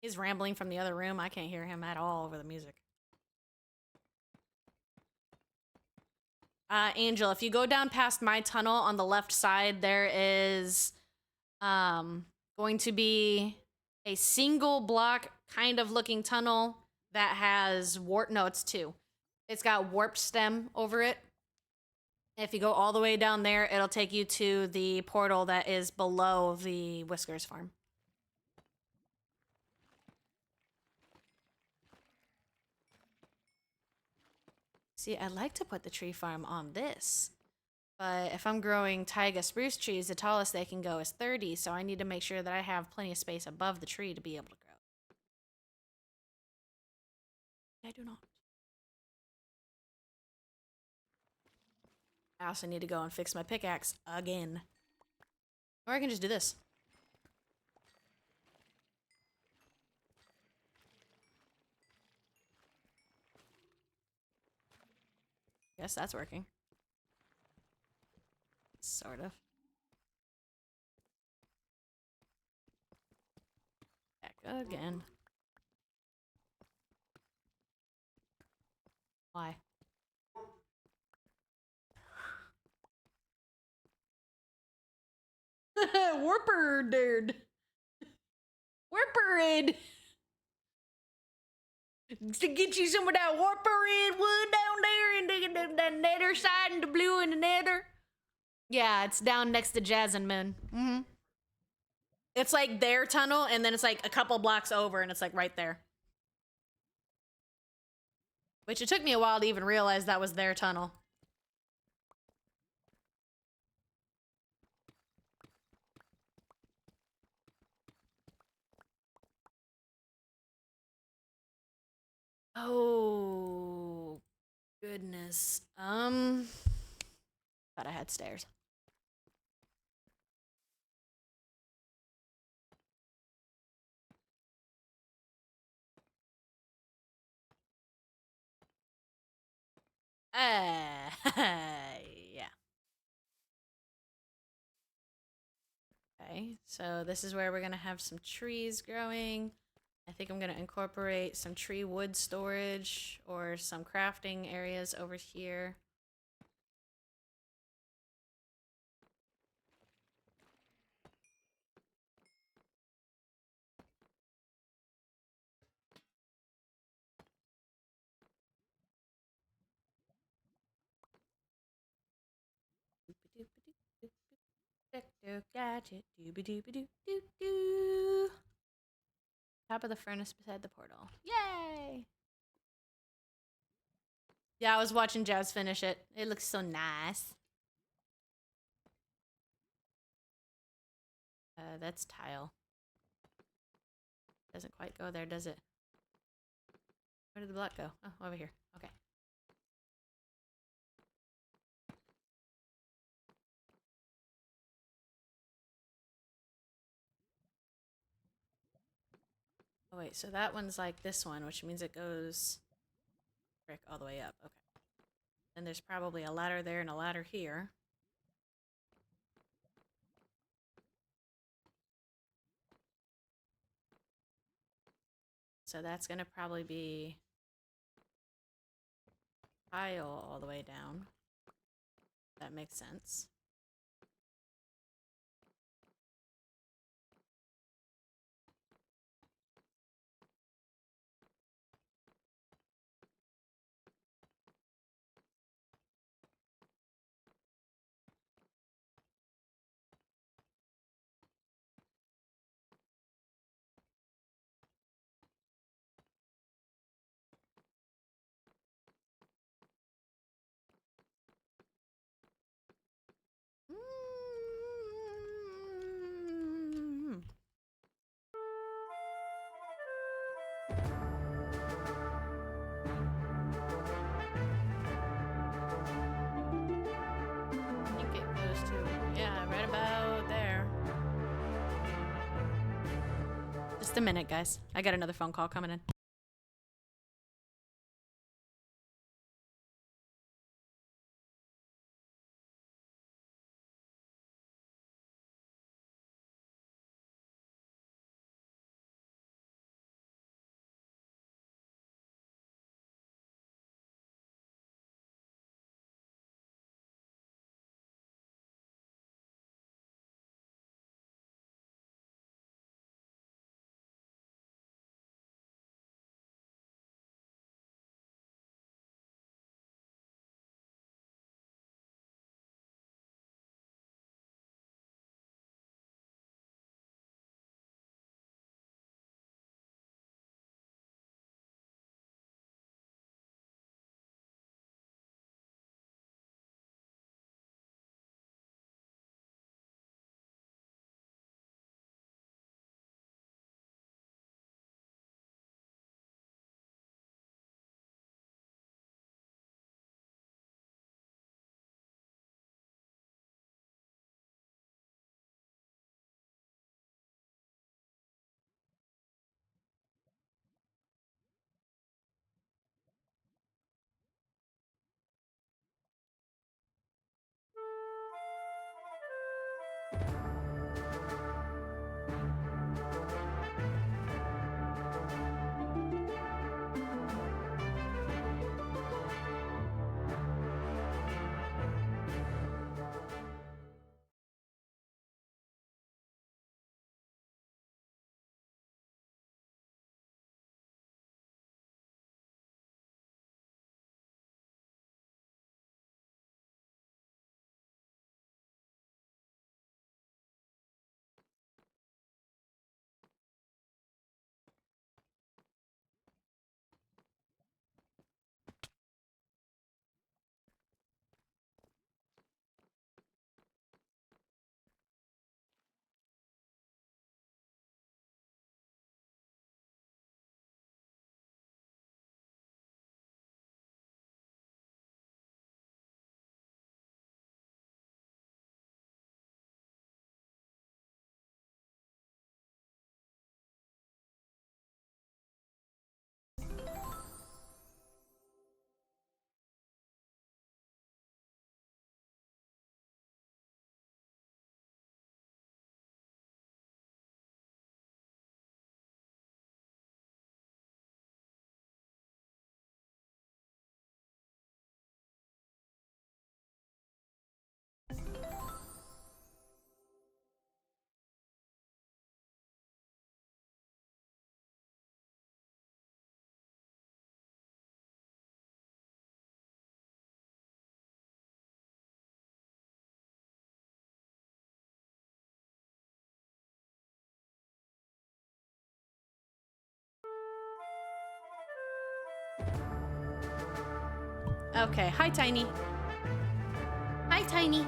He's rambling from the other room. I can't hear him at all over the music. Angel, if you go down past my tunnel on the left side, there is going to be a single block kind of looking tunnel that has warp. No, it's two. It's got warp stem over it. If you go all the way down there, it'll take you to the portal that is below the Whiskers farm. See, I'd like to put the tree farm on this. But if I'm growing taiga spruce trees, the tallest they can go is 30, so I need to make sure that I have plenty of space above the tree to be able to grow. I do not. I also need to go and fix my pickaxe again. Or I can just do this. Guess that's working. Sort of. Back again. Why? Warper, dude. Warperid. To get you some of that warperid wood down there in the nether side and the blue in the nether. Yeah, it's down next to Jazz and Moon. Mm-hmm. It's like their tunnel, and then it's like a couple blocks over, and it's like right there. Which it took me a while to even realize that was their tunnel. Oh, goodness. Thought I had stairs. Yeah. Okay, so this is where we're gonna have some trees growing. I think I'm gonna incorporate some tree wood storage or some crafting areas over here. Gadget, doo-ba-doo-ba-doo-doo-doo. Top of the furnace beside the portal. Yay! Yeah, I was watching Jazz finish it. It looks so nice. That's tile. Doesn't quite go there, does it? Where did the block go? Oh, over here. Okay. Oh, wait, so that one's like this one, which means it goes brick all the way up. Okay. Then there's probably a ladder there and a ladder here. So that's gonna probably be tile all the way down. That makes sense. Just a minute, guys. I got another phone call coming in. Okay, hi, Tiny. Hi, Tiny.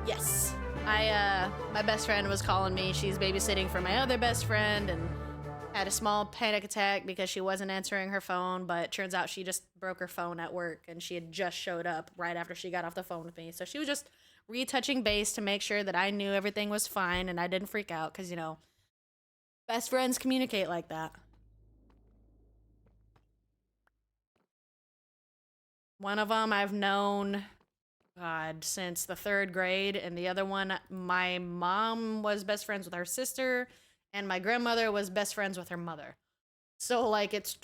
Yes. My best friend was calling me. She's babysitting for my other best friend and had a small panic attack because she wasn't answering her phone, but turns out she just broke her phone at work and she had just showed up right after she got off the phone with me. So she was just retouching base to make sure that I knew everything was fine and I didn't freak out because, you know, best friends communicate like that. One of them I've known, God, since the 3rd grade, and the other one, my mom was best friends with her sister, and my grandmother was best friends with her mother. So, like, it's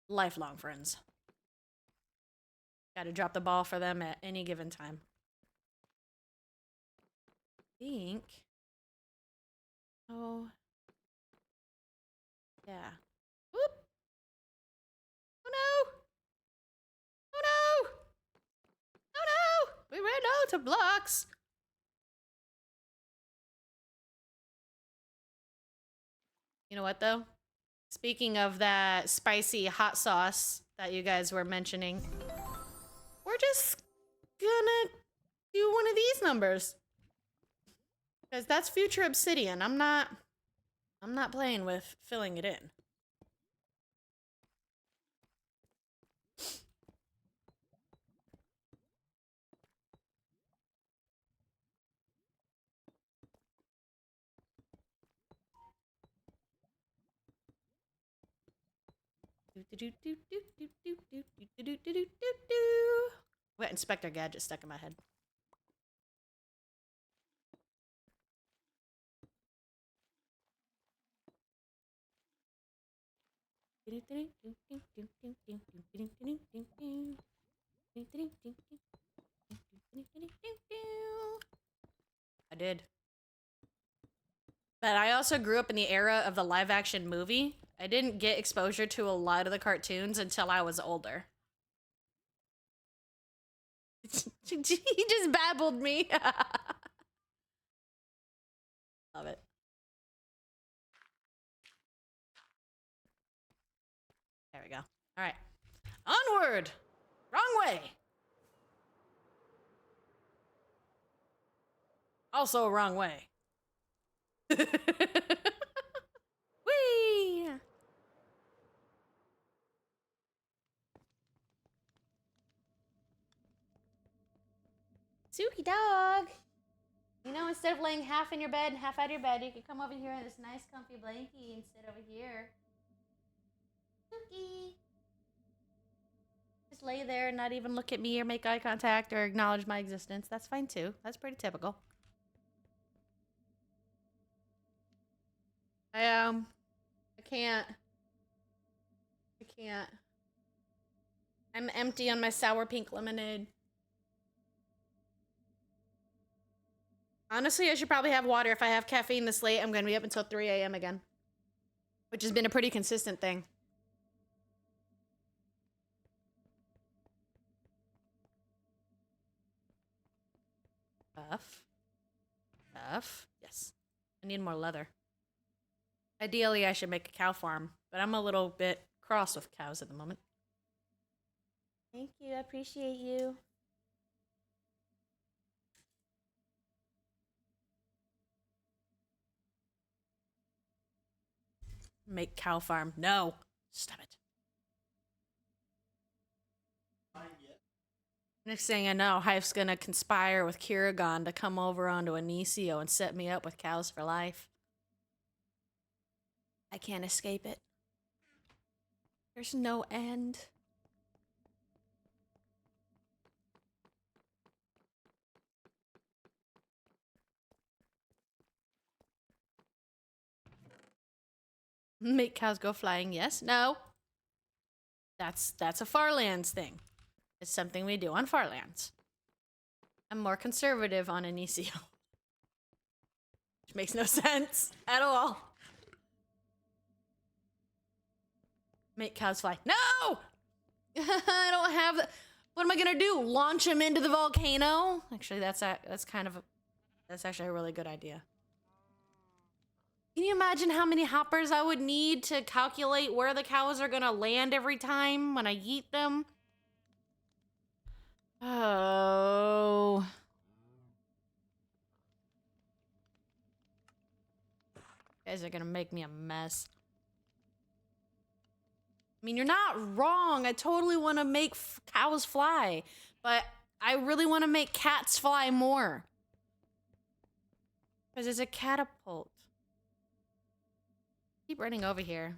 lifelong friends. Gotta drop the ball for them at any given time. I think. Oh. Yeah. Whoop. Oh no! Oh no! Oh no! We ran out of blocks! You know what, though? Speaking of that spicy hot sauce that you guys were mentioning, we're just gonna do one of these numbers. Because that's future obsidian. I'm not playing with filling it in. What Inspector Gadget stuck in my head. I did. But I also grew up in the era of the live action movie. I didn't get exposure to a lot of the cartoons until I was older. He just babbled me. Love it. There we go. All right. Onward! Wrong way! Also wrong way. Whee! Suki dog! You know, instead of laying half in your bed and half out of your bed, you could come over here in this nice comfy blankie and sit over here. Suki! Just lay there and not even look at me or make eye contact or acknowledge my existence. That's fine too. That's pretty typical. I can't. I'm empty on my sour pink lemonade. Honestly, I should probably have water. If I have caffeine this late, I'm gonna be up until 3 a.m. again. Which has been a pretty consistent thing. Tough. Yes. I need more leather. Ideally, I should make a cow farm, but I'm a little bit cross with cows at the moment. Thank you. I appreciate you. Make cow farm. No. Stop it. Next thing I know, Hype's gonna conspire with Kiragon to come over onto Inicio and set me up with cows for life. I can't escape it. There's no end. Make cows go flying, yes? No. That's a Farlands thing. It's something we do on Farlands. I'm more conservative on Inicio. Which makes no sense at all. Make cows fly. No! I don't have the... What am I gonna do? Launch him into the volcano? Actually, that's actually a really good idea. Can you imagine how many hoppers I would need to calculate where the cows are gonna land every time when I yeet them? Oh. You guys are gonna make me a mess. I mean, you're not wrong. I totally want to make cows fly, but I really want to make cats fly more. Because it's a catapult. Keep running over here.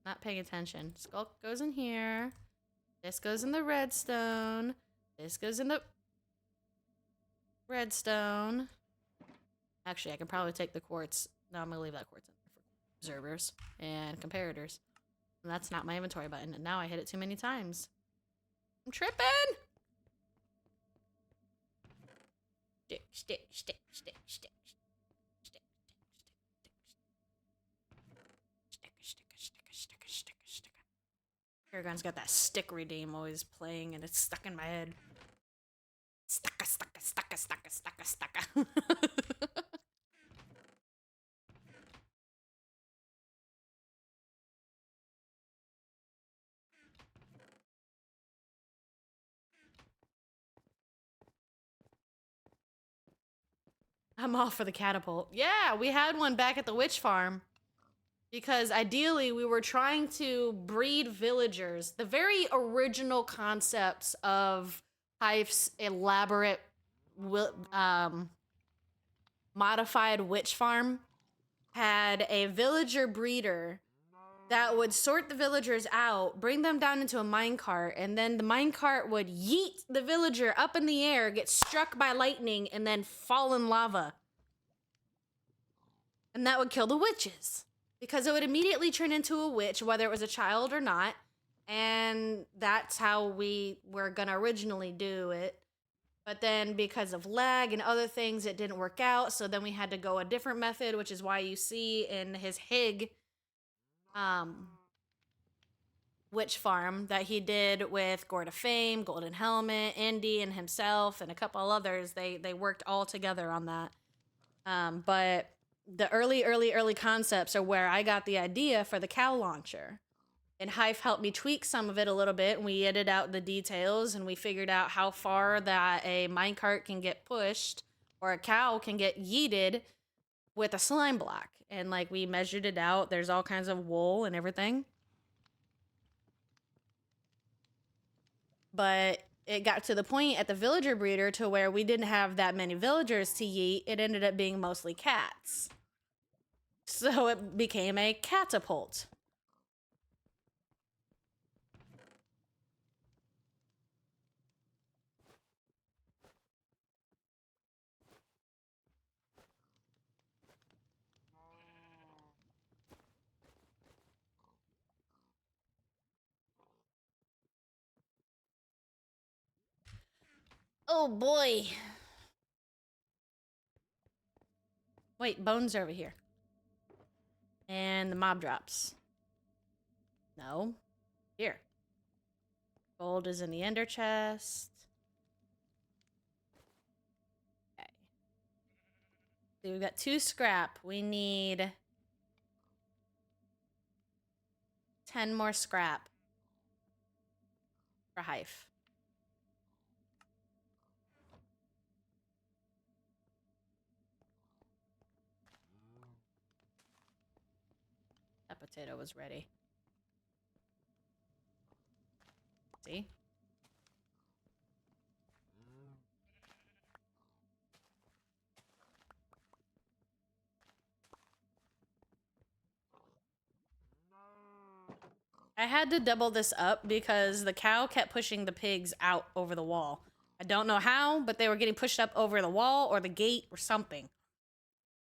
Not paying attention. Skulk goes in here. This goes in the redstone. This goes in the redstone. Actually, I can probably take the quartz. No, I'm going to leave that quartz in there for observers and comparators. And that's not my inventory button, and now I hit it too many times. I'm tripping! Stick. Kiragon's got that stick redeem always playing, and it's stuck in my head. Stucka. I'm all for the catapult. Yeah, we had one back at the witch farm. Because ideally, we were trying to breed villagers. The very original concepts of Hype's elaborate modified witch farm had a villager breeder that would sort the villagers out, bring them down into a minecart, and then the minecart would yeet the villager up in the air, get struck by lightning, and then fall in lava. And that would kill the witches. Because it would immediately turn into a witch, whether it was a child or not. And that's how we were gonna originally do it. But then because of lag and other things, it didn't work out. So then we had to go a different method, which is why you see in his Hig witch farm that he did with Gourd of Fame, Golden Helmet, Indy, and himself, and a couple others. They worked all together on that. But the early concepts are where I got the idea for the cow launcher. And Hive helped me tweak some of it a little bit, and we edited out the details, and we figured out how far that a minecart can get pushed or a cow can get yeeted with a slime block. And like we measured it out. There's all kinds of wool and everything. But it got to the point at the villager breeder to where we didn't have that many villagers to yeet. It ended up being mostly cats. So it became a catapult. Oh boy. Wait, bones are over here. And the mob drops. No. Here. Gold is in the ender chest. Okay. So we've got 2 scrap. We need 10 more scrap for Hive. That potato was ready. See? I had to double this up because the cow kept pushing the pigs out over the wall. I don't know how, but they were getting pushed up over the wall or the gate or something.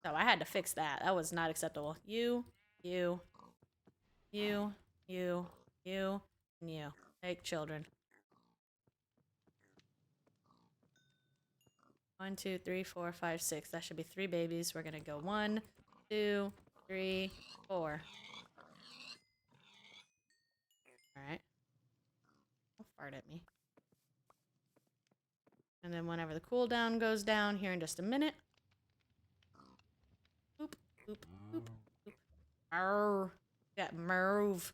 So I had to fix that. That was not acceptable. You, and you. Take children. 1, 2, 3, 4, 5, 6. That should be 3 babies. We're gonna go 1, 2, 3, 4. Alright. Don't fart at me. And then whenever the cooldown goes down here in just a minute. Boop, boop, boop, boop. Arr. That move.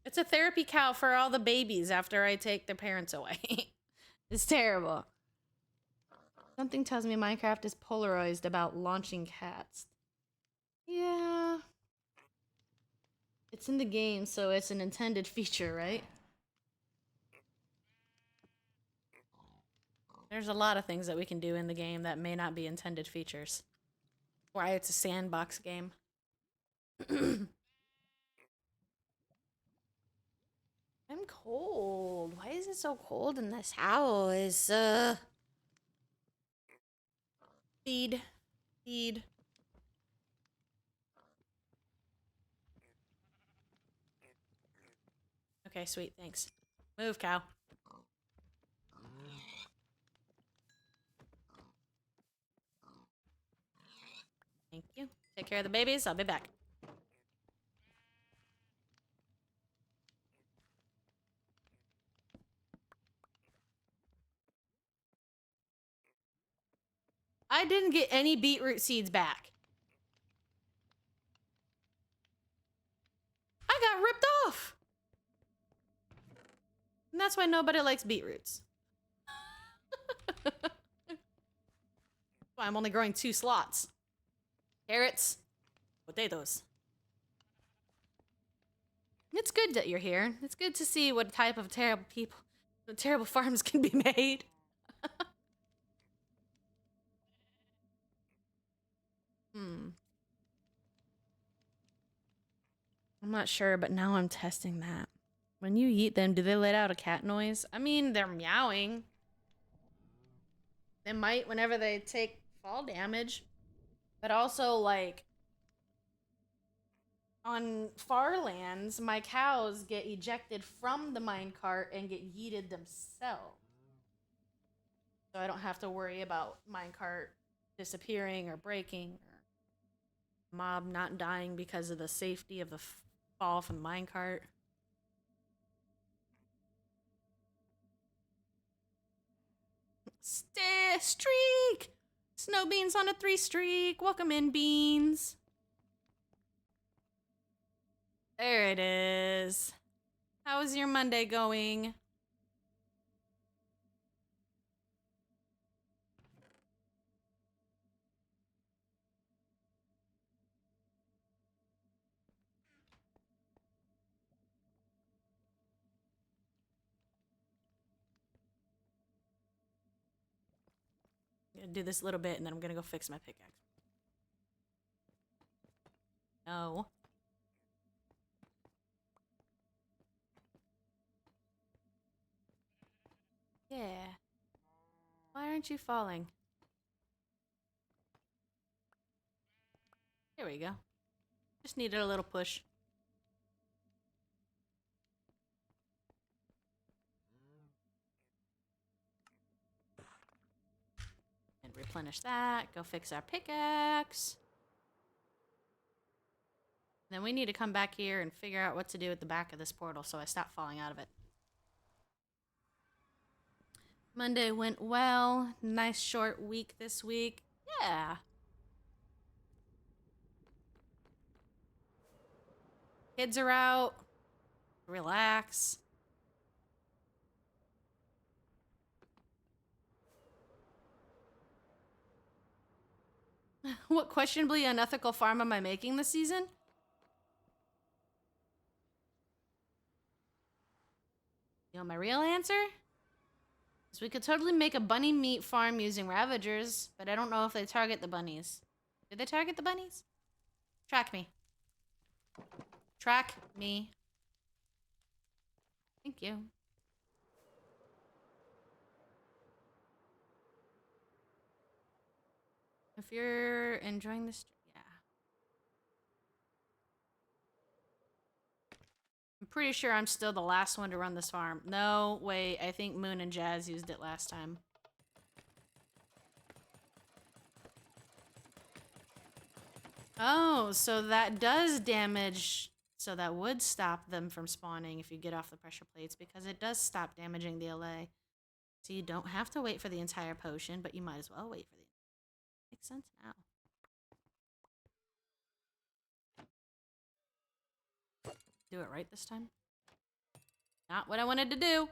It's a therapy cow for all the babies after I take their parents away. It's terrible. Something tells me Minecraft is polarized about launching cats. Yeah. It's in the game, so it's an intended feature, right? There's a lot of things that we can do in the game that may not be intended features. Why it's a sandbox game. I'm cold. Why is it so cold in this house? Feed. Feed. Okay, sweet, thanks. Move, cow. Thank you. Take care of the babies. I'll be back. I didn't get any beetroot seeds back. I got ripped off. And that's why nobody likes beetroots. That's why I'm only growing 2 slots. Carrots, potatoes. It's good that you're here. It's good to see what type of terrible people, terrible farms can be made. I'm not sure, but now I'm testing that. When you eat them, do they let out a cat noise? I mean, they're meowing. They might whenever they take fall damage. But also, like, on far lands, my cows get ejected from the minecart and get yeeted themselves. So I don't have to worry about minecart disappearing or breaking or mob not dying because of the safety of the fall from the minecart. Streak! Snow Beans on a 3 streak. Welcome in, Beans. There it is. How is your Monday going? I'm gonna do this little bit and then I'm gonna go fix my pickaxe. No. Yeah. Why aren't you falling? Here we go. Just needed a little push. And replenish that. Go fix our pickaxe. Then we need to come back here and figure out what to do at the back of this portal so I stop falling out of it. Monday went well. Nice short week this week. Yeah. Kids are out. Relax. What questionably unethical farm am I making this season? You know my real answer? Is we could totally make a bunny meat farm using Ravagers, but I don't know if they target the bunnies. Did they target the bunnies? Track me. Track me. Thank you. If you're enjoying this, yeah. I'm pretty sure I'm still the last one to run this farm. No, wait, I think Moon and Jazz used it last time. Oh, so that does damage. So that would stop them from spawning if you get off the pressure plates, because it does stop damaging the LA. So you don't have to wait for the entire potion, but you might as well wait for the... Makes sense now. Do it right this time? Not what I wanted to do.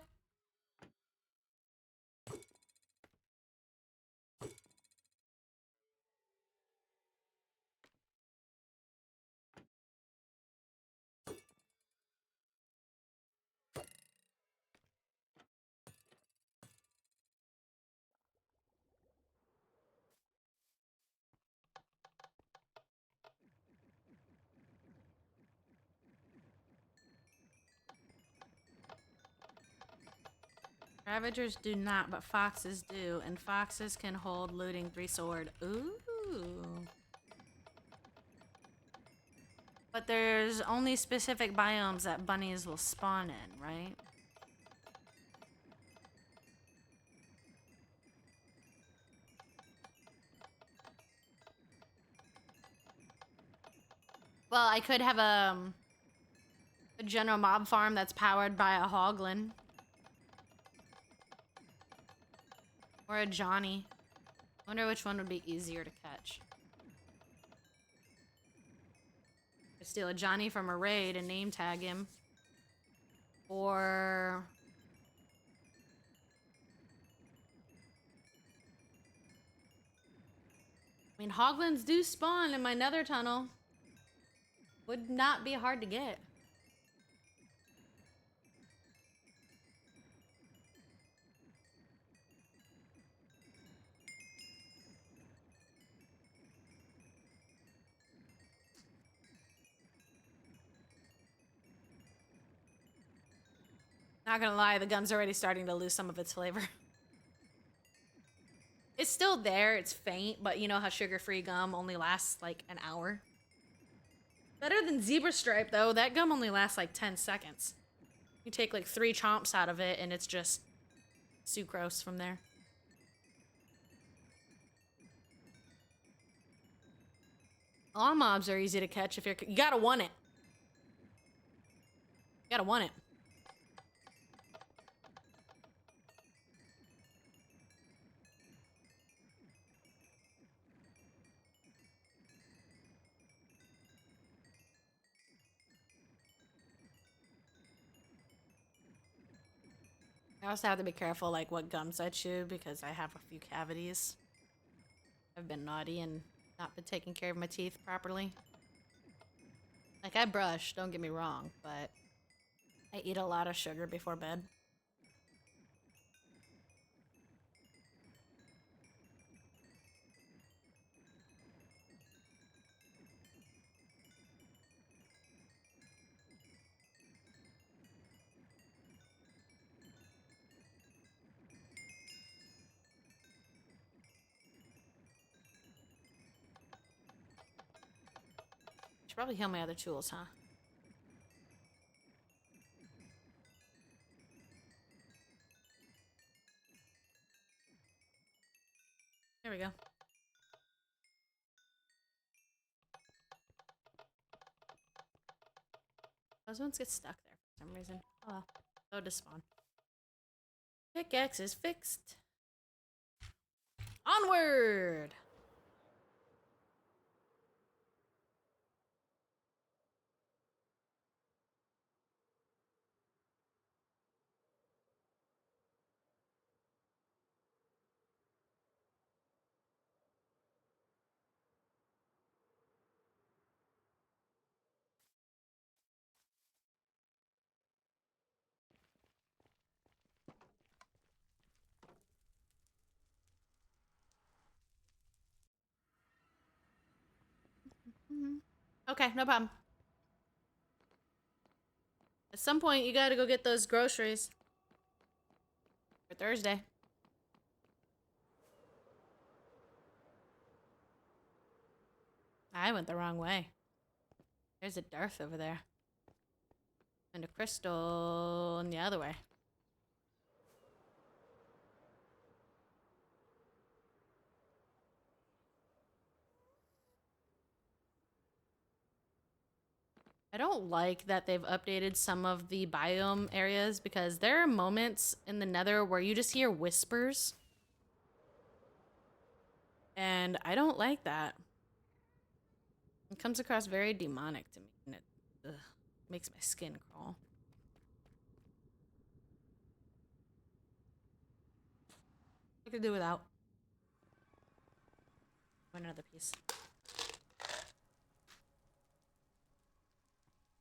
Ravagers do not, but foxes do, and foxes can hold looting 3 sword. Ooh. But there's only specific biomes that bunnies will spawn in, right? Well, I could have a general mob farm that's powered by a hoglin. Or a Johnny. I wonder which one would be easier to catch. I steal a Johnny from a raid and name tag him. Or... I mean, hoglins do spawn in my nether tunnel. Would not be hard to get. Not gonna lie, the gum's already starting to lose some of its flavor. It's still there, it's faint, but you know how sugar-free gum only lasts like an hour? Better than Zebra Stripe, though. That gum only lasts like 10 seconds. You take like 3 chomps out of it, and it's just sucrose from there. All mobs are easy to catch if you gotta want it. You gotta want it. I also have to be careful like what gums I chew because I have a few cavities. I've been naughty and not been taking care of my teeth properly. Like I brush, don't get me wrong, but I eat a lot of sugar before bed. Should probably heal my other tools, huh? There we go. Those ones get stuck there for some reason. Oh well. Oh, despawn. Pickaxe is fixed. Onward! Okay, no problem. At some point, you gotta go get those groceries. For Thursday. I went the wrong way. There's a Darth over there. And a crystal in the other way. I don't like that they've updated some of the biome areas because there are moments in the Nether where you just hear whispers. And I don't like that. It comes across very demonic to me, and it makes my skin crawl. I could do without. Another piece.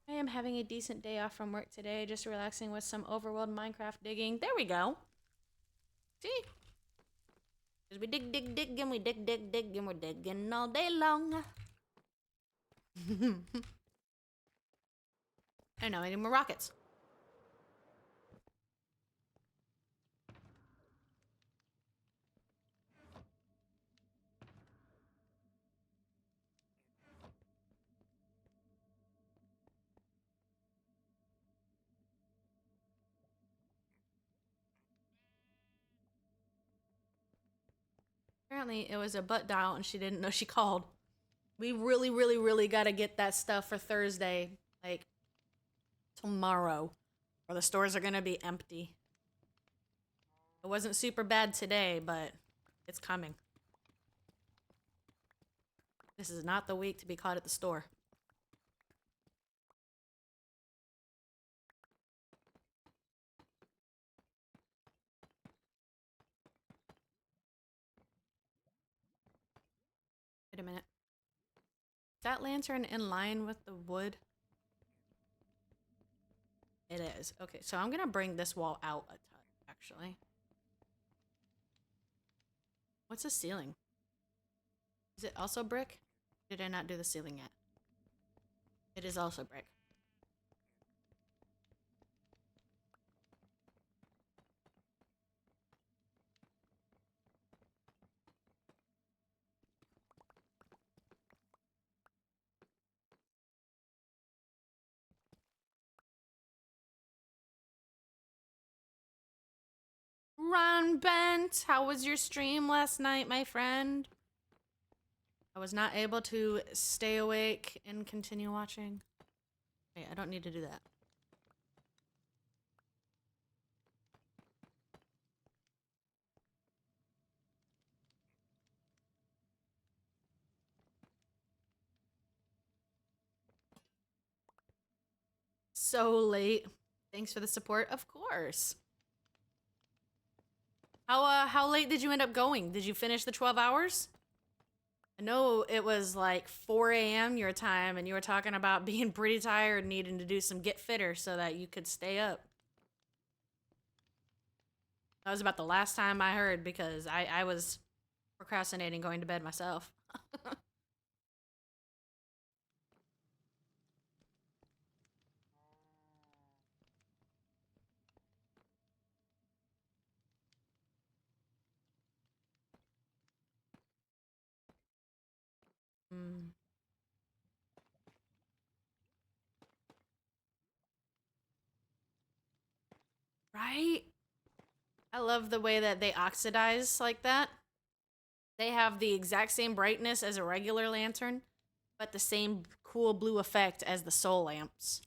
I am having a decent day off from work today, just relaxing with some overworld Minecraft digging. There we go. See? Because we dig, and we dig, and we're digging all day long. I know, I need more rockets. Apparently, it was a butt dial and she didn't know she called. We really gotta get that stuff for Thursday. Like, tomorrow. Or the stores are gonna be empty. It wasn't super bad today, but it's coming. This is not the week to be caught at the store. Wait a minute. Is that lantern in line with the wood? It is. Okay, so I'm gonna bring this wall out a touch, actually. What's the ceiling? Is it also brick? Did I not do the ceiling yet? It is also brick. Ron Bent, how was your stream last night, my friend? I was not able to stay awake and continue watching. Wait, I don't need to do that. So late. Thanks for the support, of course. How late did you end up going? Did you finish the 12 hours? I know it was like 4 a.m. your time, and you were talking about being pretty tired and needing to do some get fitter so that you could stay up. That was about the last time I heard because I was procrastinating going to bed myself. Mm. Right? I love the way that they oxidize like that. They have the exact same brightness as a regular lantern, but the same cool blue effect as the soul lamps.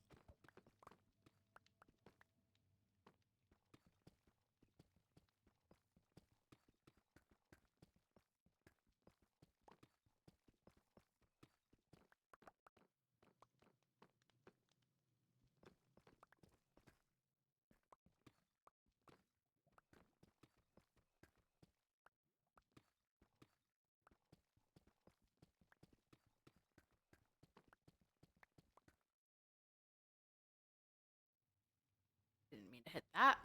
Didn't mean to hit that.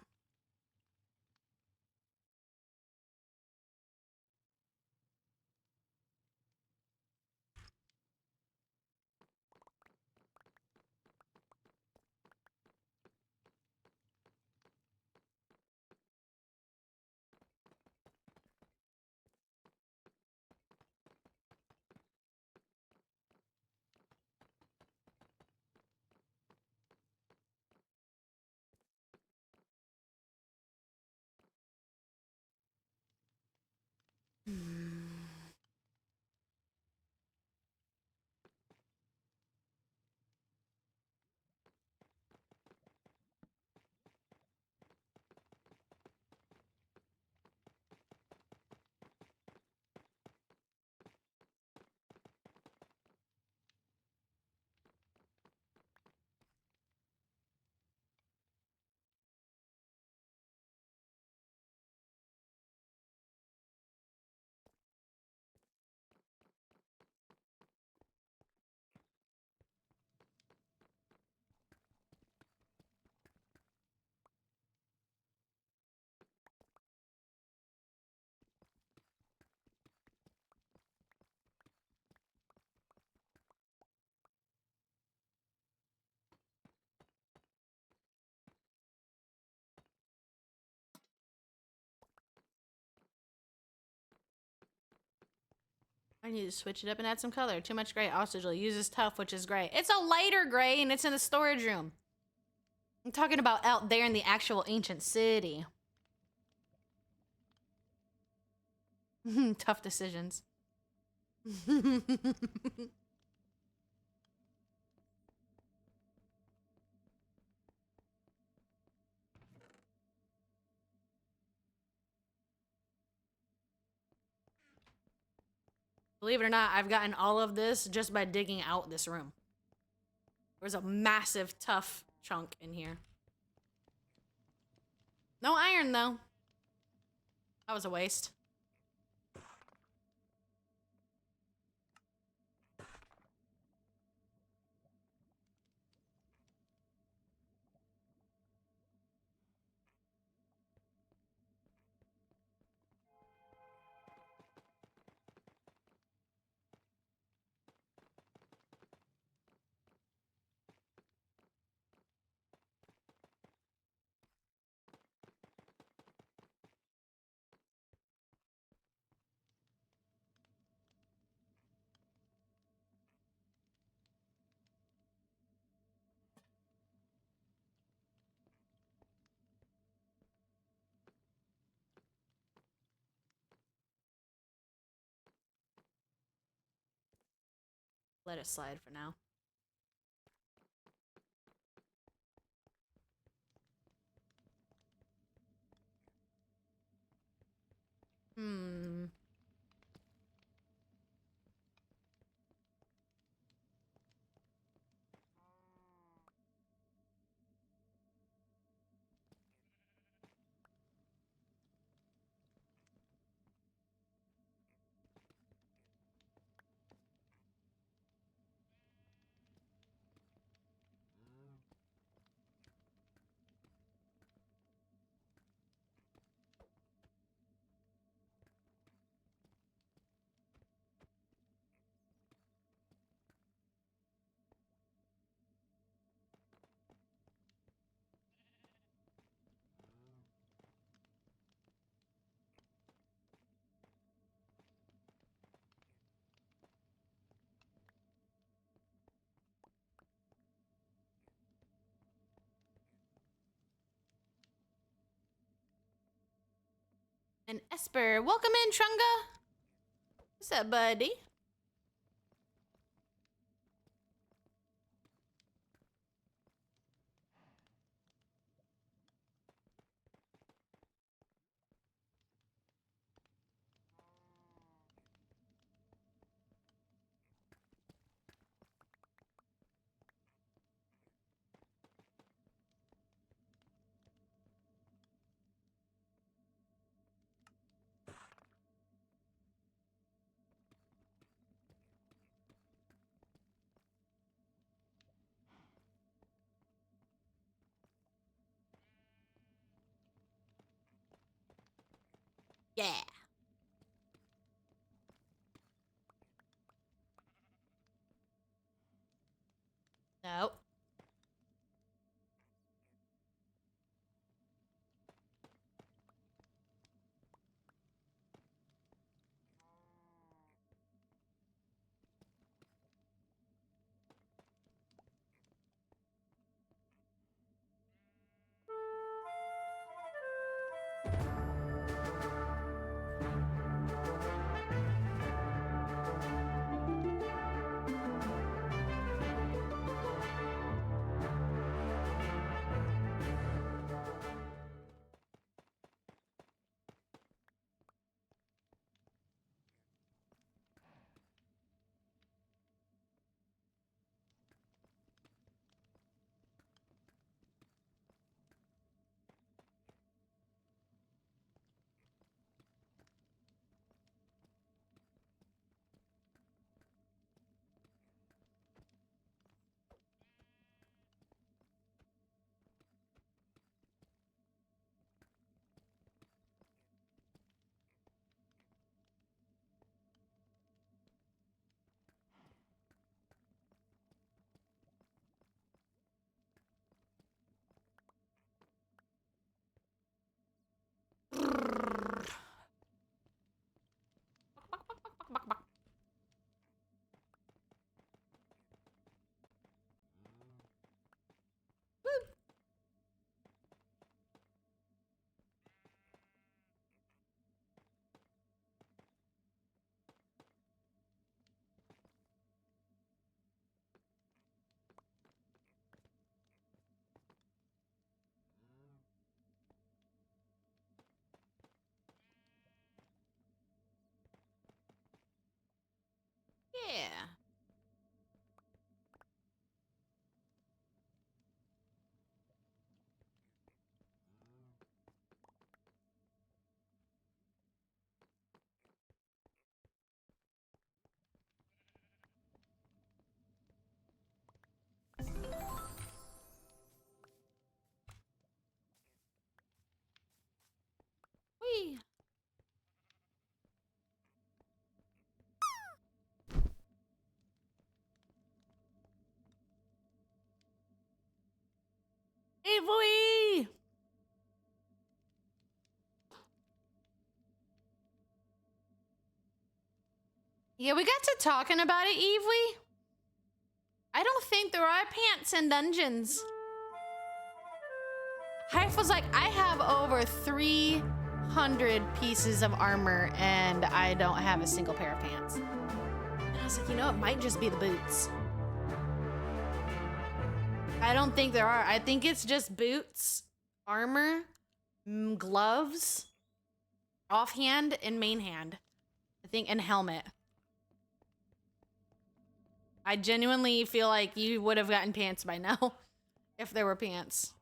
I need to switch it up and add some color. Too much gray. Also, uses tough, which is gray. It's a lighter gray, and it's in the storage room. I'm talking about out there in the actual ancient city. Tough decisions. Believe it or not, I've gotten all of this just by digging out this room. There's a massive, tough chunk in here. No iron, though. That was a waste. let it slide for now. And Esper, welcome in, Trunga. What's up, buddy? Yeah. Nope. Yeah. Whee. Hey, boy. Yeah, we got to talking about it, Evely. I don't think there are pants in dungeons. Hyph was like, I have over 300 pieces of armor and I don't have a single pair of pants. And I was like, you know, it might just be the boots. I don't think there are. I think it's just boots, armor, gloves, offhand, and main hand. I think, and helmet. I genuinely feel like you would have gotten pants by now if there were pants.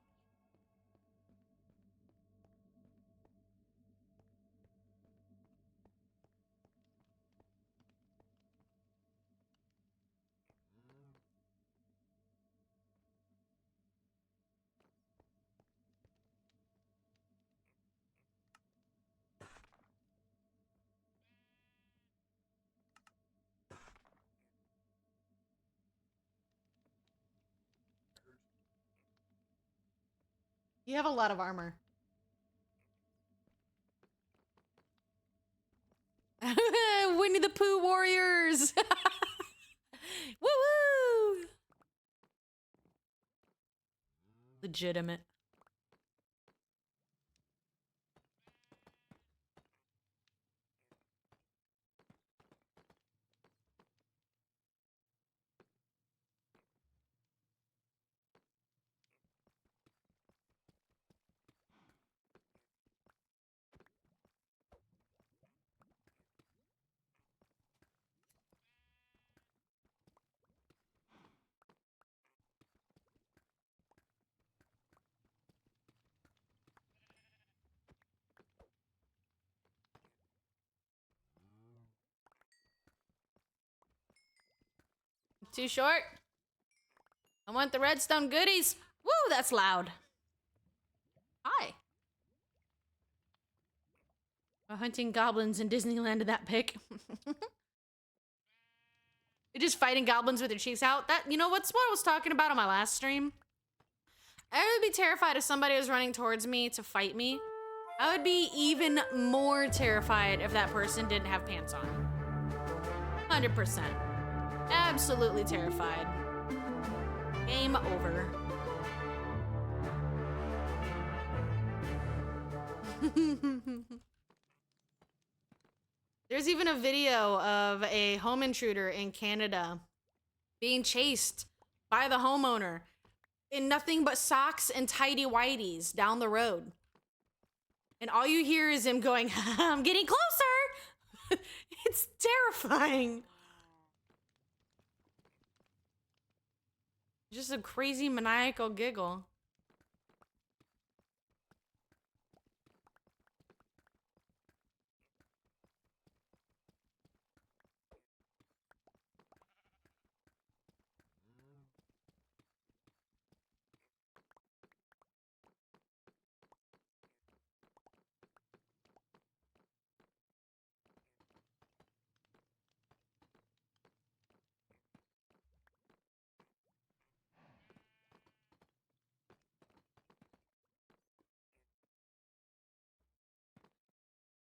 You have a lot of armor. Winnie the Pooh warriors! Woo woo! Legitimate. Too short? I want the redstone goodies. Woo, that's loud. Hi. Hunting goblins in Disneyland in that pic. You're just fighting goblins with your cheeks out. That, you know, what's what I was talking about on my last stream? I would be terrified if somebody was running towards me to fight me. I would be even more terrified if that person didn't have pants on. 100%. Absolutely terrified. Game over. There's even a video of a home intruder in Canada being chased by the homeowner in nothing but socks and tidy whities down the road. And all you hear is him going, I'm getting closer. It's terrifying. Just a crazy maniacal giggle.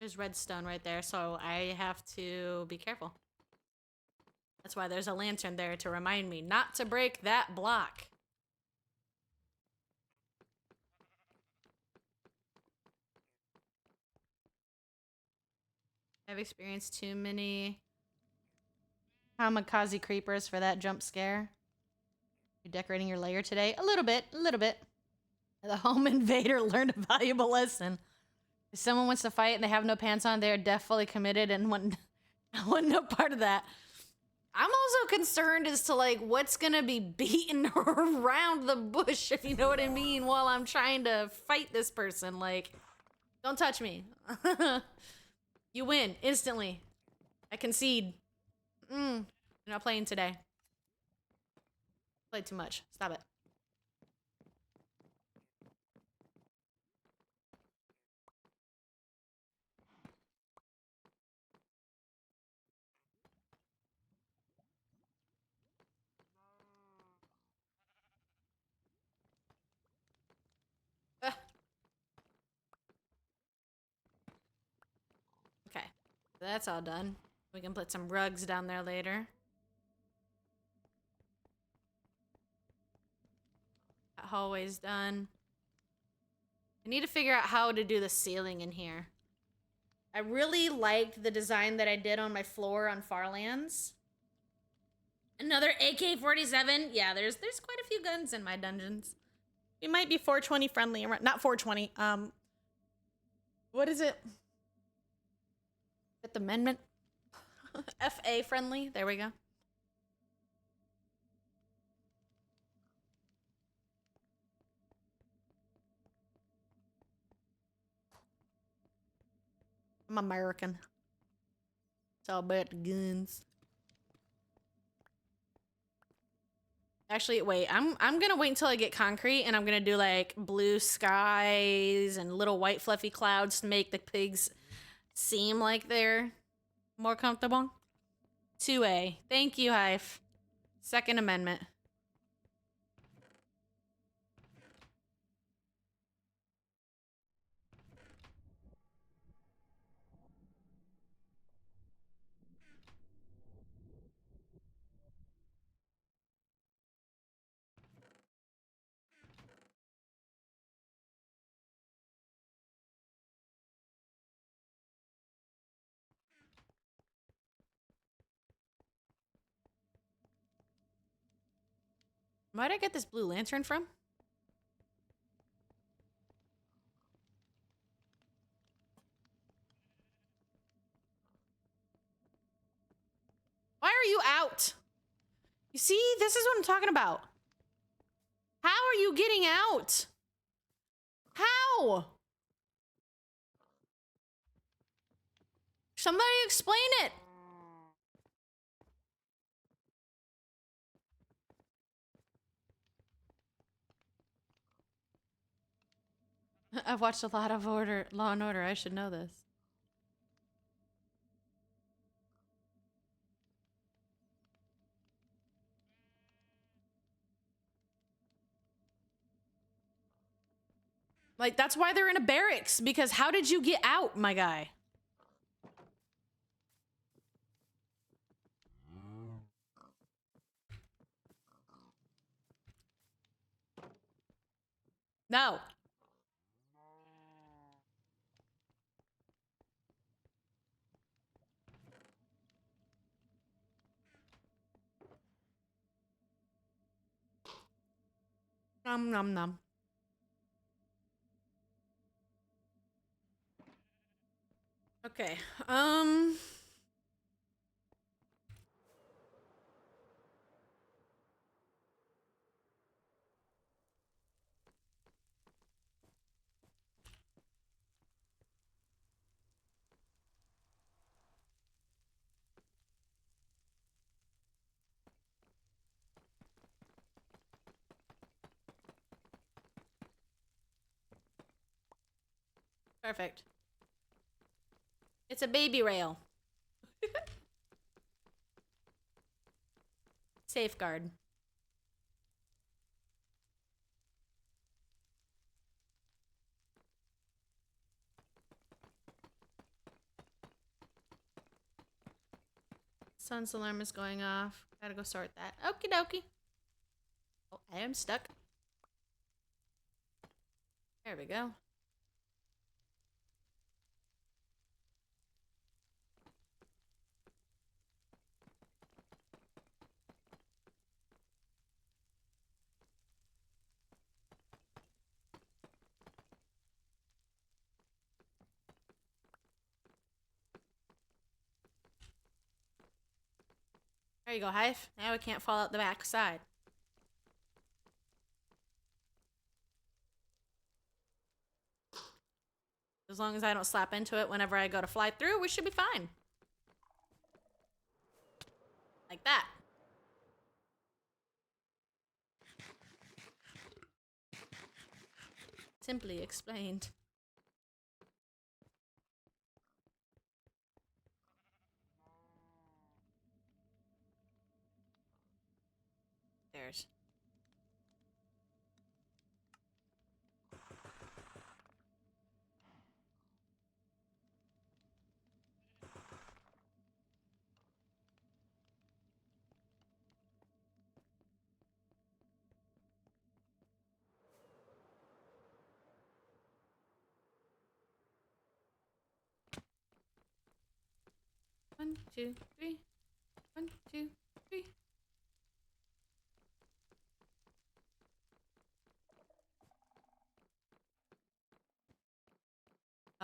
There's redstone right there, so I have to be careful. That's why there's a lantern there to remind me not to break that block. I've experienced too many kamikaze creepers for that jump scare. You're decorating your lair today? A little bit, a little bit. The home invader learned a valuable lesson. If someone wants to fight and they have no pants on, they're definitely committed and want no part of that. I'm also concerned as to like what's gonna be beaten around the bush, if you know what I mean, while I'm trying to fight this person. Like, don't touch me. You win instantly. I concede. You're not playing today. Played too much. Stop it. Okay, so that's all done. We can put some rugs down there later. That hallway's done. I need to figure out how to do the ceiling in here. I really liked the design that I did on my floor on Farlands. Another AK-47. Yeah, there's quite a few guns in my dungeons. We might be 420 friendly, not 420. What is it? Fifth Amendment. FA friendly. There we go. I'm American. It's all about the guns. Actually, wait. I'm gonna wait until I get concrete, and I'm gonna do like blue skies and little white fluffy clouds to make the pigs seem like they're more comfortable. 2A. Thank you, Hive. Second Amendment. Where'd I get this blue lantern from? Why are you out? You see, this is what I'm talking about. How are you getting out? How? Somebody explain it. I've watched a lot of Law and Order. I should know this. Like, that's why they're in a barracks, because how did you get out, my guy? No. Nom nom nom. Okay. Perfect. It's a baby rail. Safeguard. Sun's alarm is going off. Gotta go sort that. Okie dokie. Oh, I am stuck. There we go. There you go, Hive. Now we can't fall out the back side. As long as I don't slap into it whenever I go to fly through, we should be fine. Like that. Simply explained. There's. One, two, three. 1, 2, 3.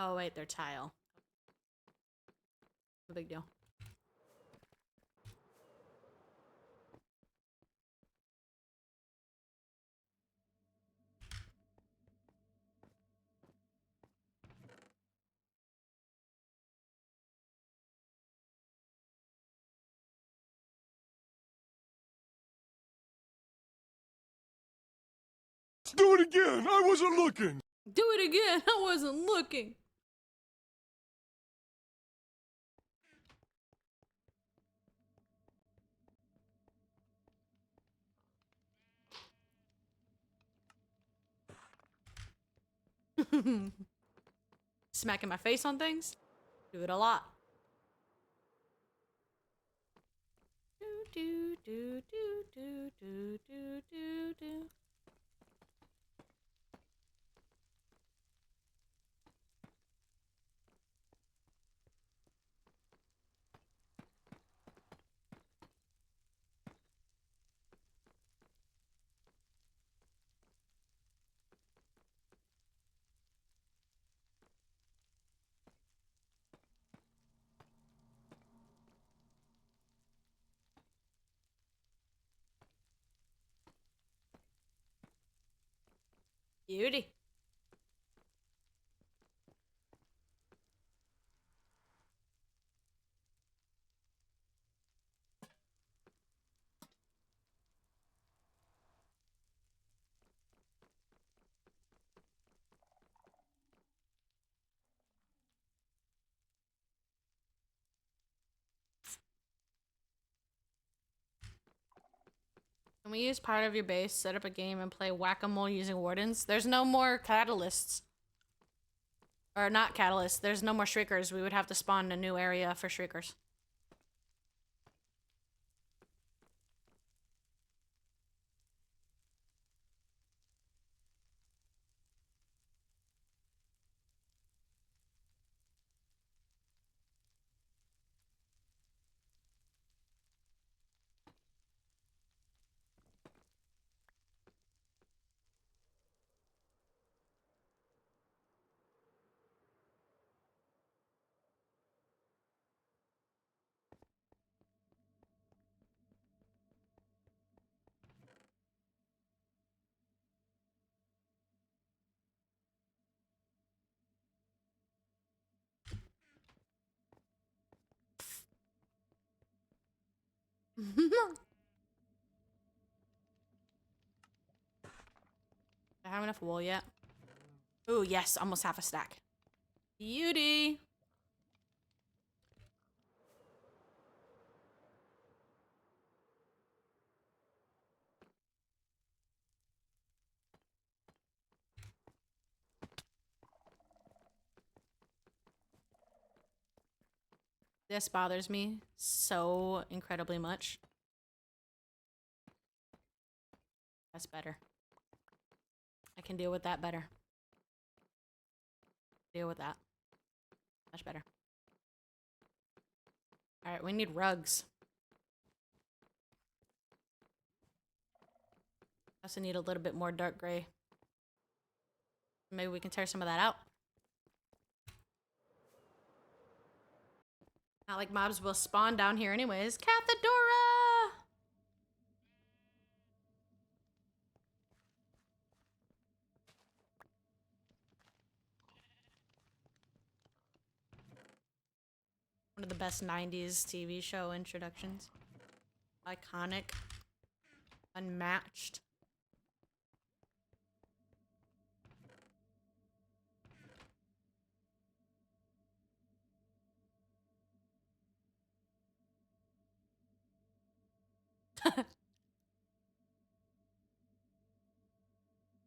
Oh, wait, they're tile. No big deal. Do it again! I wasn't looking! Do it again! I wasn't looking! Smacking my face on things? Do it a lot. Do, do, do, do, do, do, do, do. Beauty. Can we use part of your base, set up a game, and play whack-a-mole using wardens? There's no more catalysts. Or not catalysts, there's no more shriekers. We would have to spawn a new area for shriekers. Do I have enough wool yet? Ooh, yes, almost half a stack. Beauty. This bothers me so incredibly much. That's better. I can deal with that better. Deal with that. Much better. Alright, we need rugs. Also need a little bit more dark gray. Maybe we can tear some of that out. Not like mobs will spawn down here anyways. Cathedora! One of the best 90s TV show introductions. Iconic. Unmatched.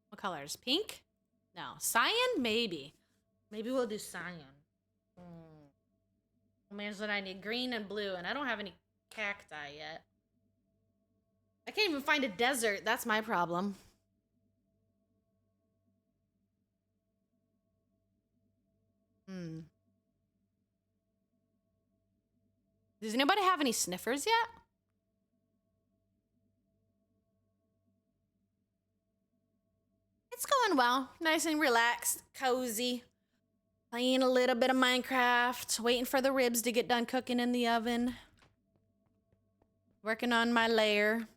What colors? Pink? No. Cyan? Maybe. Maybe we'll do cyan. Means that I need green and blue, and I don't have any cacti yet. I can't even find a desert. That's my problem. Does anybody have any sniffers yet? It's going well. Nice and relaxed. Cozy. Playing a little bit of Minecraft, waiting for the ribs to get done cooking in the oven. Working on my lair.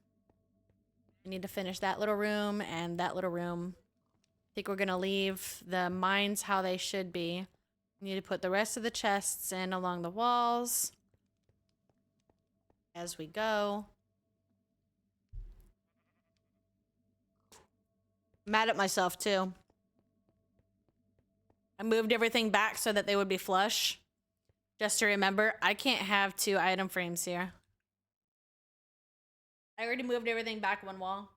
I need to finish that little room and that little room. I think we're gonna leave the mines how they should be. We need to put the rest of the chests in along the walls as we go. Mad at myself too. I moved everything back so that they would be flush. Just to remember, I can't have 2 item frames here. I already moved everything back 1 wall.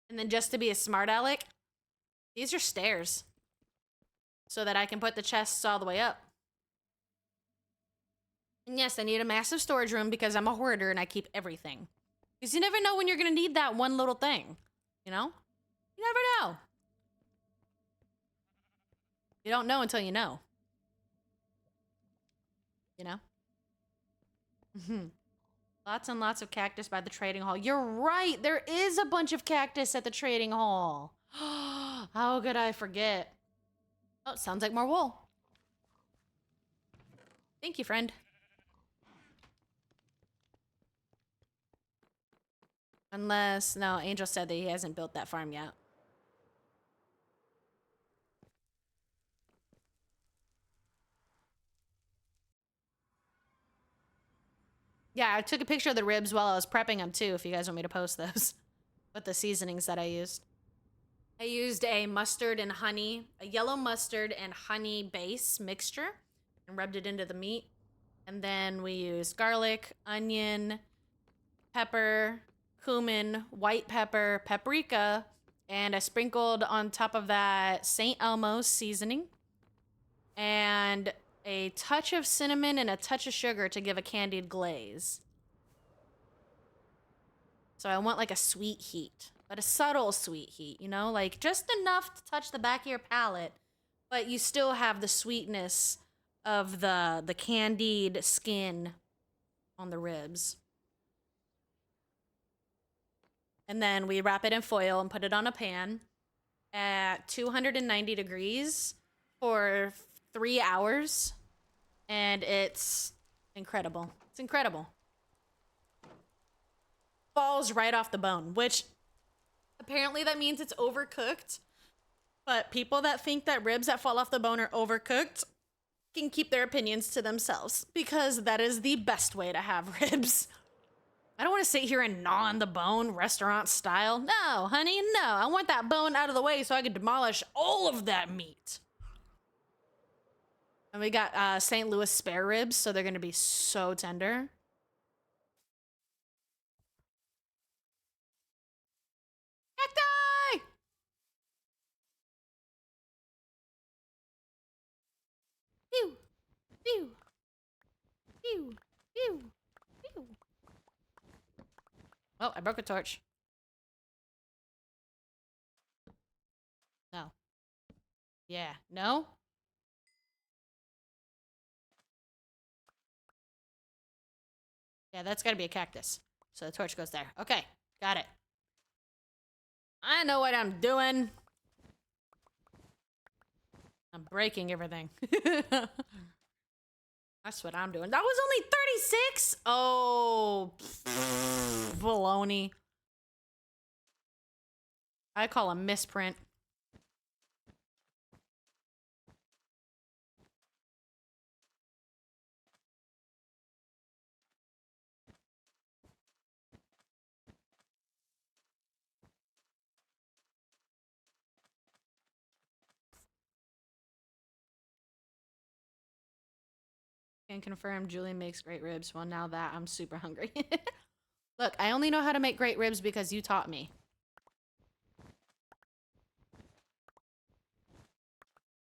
And then just to be a smart aleck, these are stairs. So that I can put the chests all the way up. And yes, I need a massive storage room because I'm a hoarder and I keep everything. Because you never know when you're going to need that one little thing. You know? You never know. You don't know until you know. You know? Lots and lots of cactus by the trading hall. You're right. There is a bunch of cactus at the trading hall. How could I forget? Oh, sounds like more wool. Thank you, friend. Unless, no, Angel said that he hasn't built that farm yet. Yeah, I took a picture of the ribs while I was prepping them too, if you guys want me to post those. With the seasonings that I used. I used a mustard and honey, a yellow mustard and honey base mixture and rubbed it into the meat. And then we used garlic, onion, pepper, cumin, white pepper, paprika, and I sprinkled on top of that St. Elmo's seasoning and a touch of cinnamon and a touch of sugar to give a candied glaze. So I want like a sweet heat, but a subtle sweet heat, you know, like just enough to touch the back of your palate, but you still have the sweetness of the candied skin on the ribs. And then we wrap it in foil and put it on a pan at 290 degrees for 3 hours. And it's incredible. It's incredible. Falls right off the bone, which apparently that means it's overcooked. But people that think that ribs that fall off the bone are overcooked can keep their opinions to themselves because that is the best way to have ribs. I don't want to sit here and gnaw on the bone restaurant style. No, honey, no. I want that bone out of the way so I can demolish all of that meat. And we got St. Louis spare ribs, so they're going to be so tender. Cacti! Pew! Pew! Pew! Pew! Pew! Oh, I broke a torch. No. Yeah. No? Yeah, that's gotta be a cactus. So the torch goes there. Okay, got it. I know what I'm doing. I'm breaking everything. That's what I'm doing. That was only 36? Oh, baloney. I call a misprint. Can confirm Julie makes great ribs. Well, now that I'm super hungry. Look, I only know how to make great ribs because you taught me.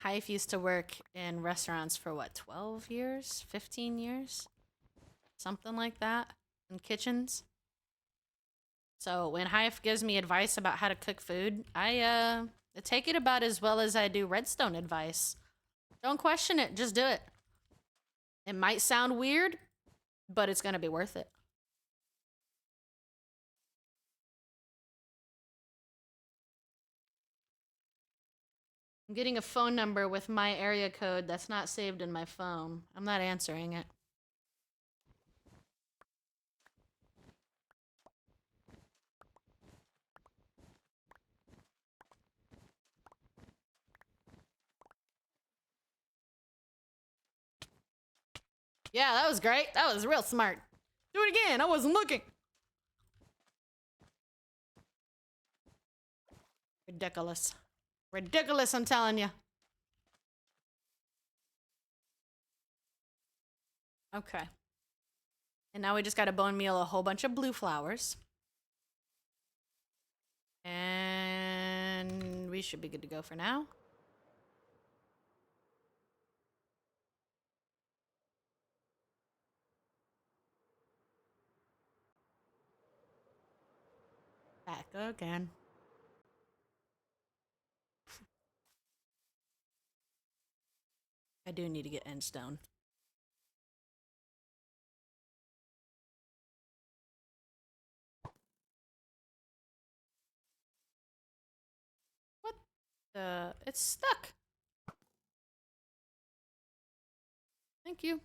Hype used to work in restaurants for what, 12 years? 15 years? Something like that. In kitchens. So when Hype gives me advice about how to cook food, I take it about as well as I do Redstone advice. Don't question it, just do it. It might sound weird, but it's gonna be worth it. I'm getting a phone number with my area code that's not saved in my phone. I'm not answering it. Yeah, that was great. That was real smart. Do it again. I wasn't looking. Ridiculous. Ridiculous, I'm telling you. Okay. And now we just gotta bone meal a whole bunch of blue flowers. And we should be good to go for now. Back again. I do need to get end stone. What the? It's stuck. Thank you.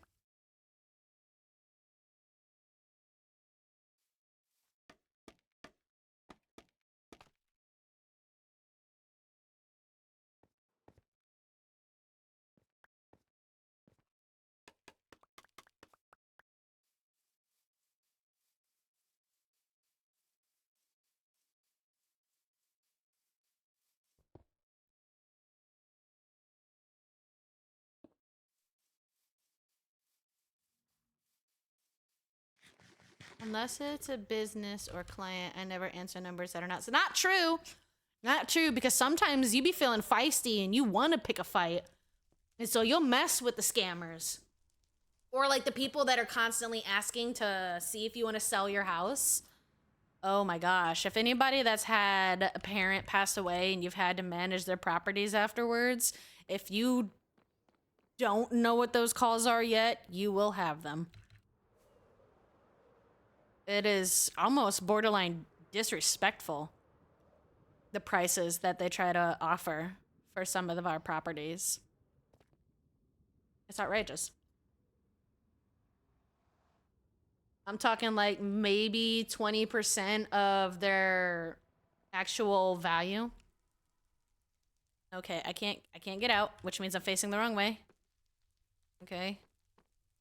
Unless it's a business or client, I never answer numbers that are not. So not true. Not true, because sometimes you be feeling feisty and you want to pick a fight. And so you'll mess with the scammers. Or like the people that are constantly asking to see if you want to sell your house. Oh my gosh. If anybody that's had a parent pass away and you've had to manage their properties afterwards, if you don't know what those calls are yet, you will have them. It is almost borderline disrespectful, the prices that they try to offer for some of our properties. It's outrageous. I'm talking like maybe 20% of their actual value. Okay, I can't get out, which means I'm facing the wrong way. Okay.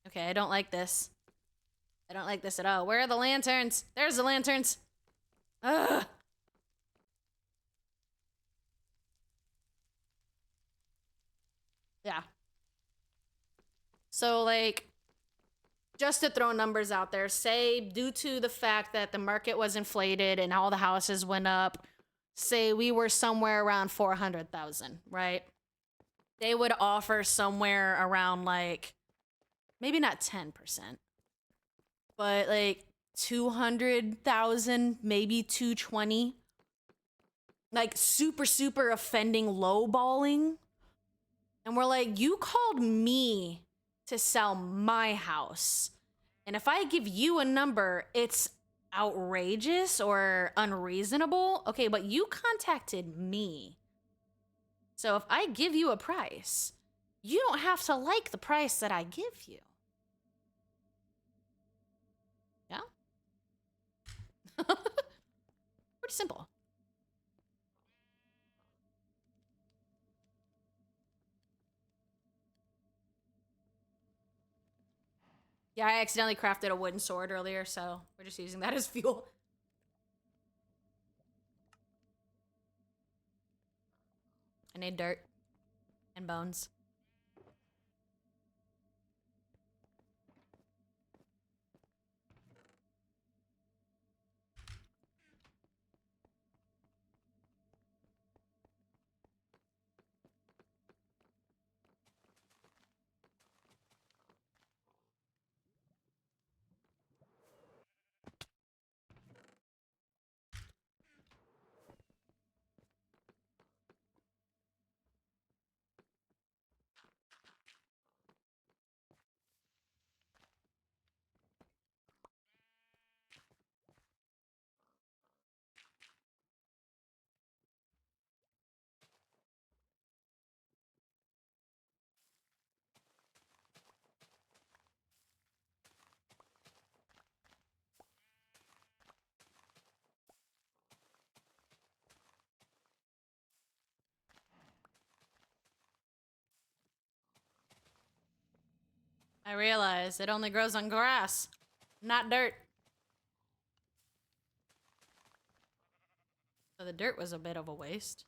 Okay, I don't like this. I don't like this at all. Where are the lanterns? There's the lanterns. Ugh. Yeah. So like, just to throw numbers out there, say due to the fact that the market was inflated and all the houses went up, say we were somewhere around 400,000, right? They would offer somewhere around like maybe not 10%, but like 200,000, maybe 220. Like super offending lowballing. And we're like, you called me to sell my house. And if I give you a number, it's outrageous or unreasonable. Okay, but you contacted me. So if I give you a price, you don't have to like the price that I give you. Yeah? Pretty simple. Yeah, I accidentally crafted a wooden sword earlier, so we're just using that as fuel. I need dirt and bones. I realize it only grows on grass, not dirt. So the dirt was a bit of a waste.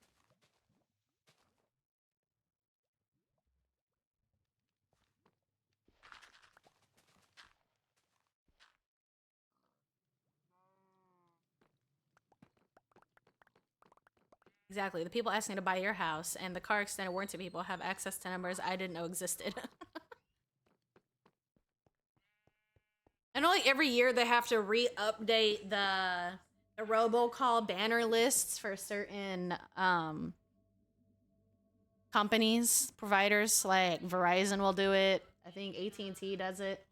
Exactly. The people asking to buy your house and the car extended warranty people have access to numbers I didn't know existed. I know like every year they have to re-update the robocall banner lists for certain companies, providers, like Verizon will do it. I think AT&T does it.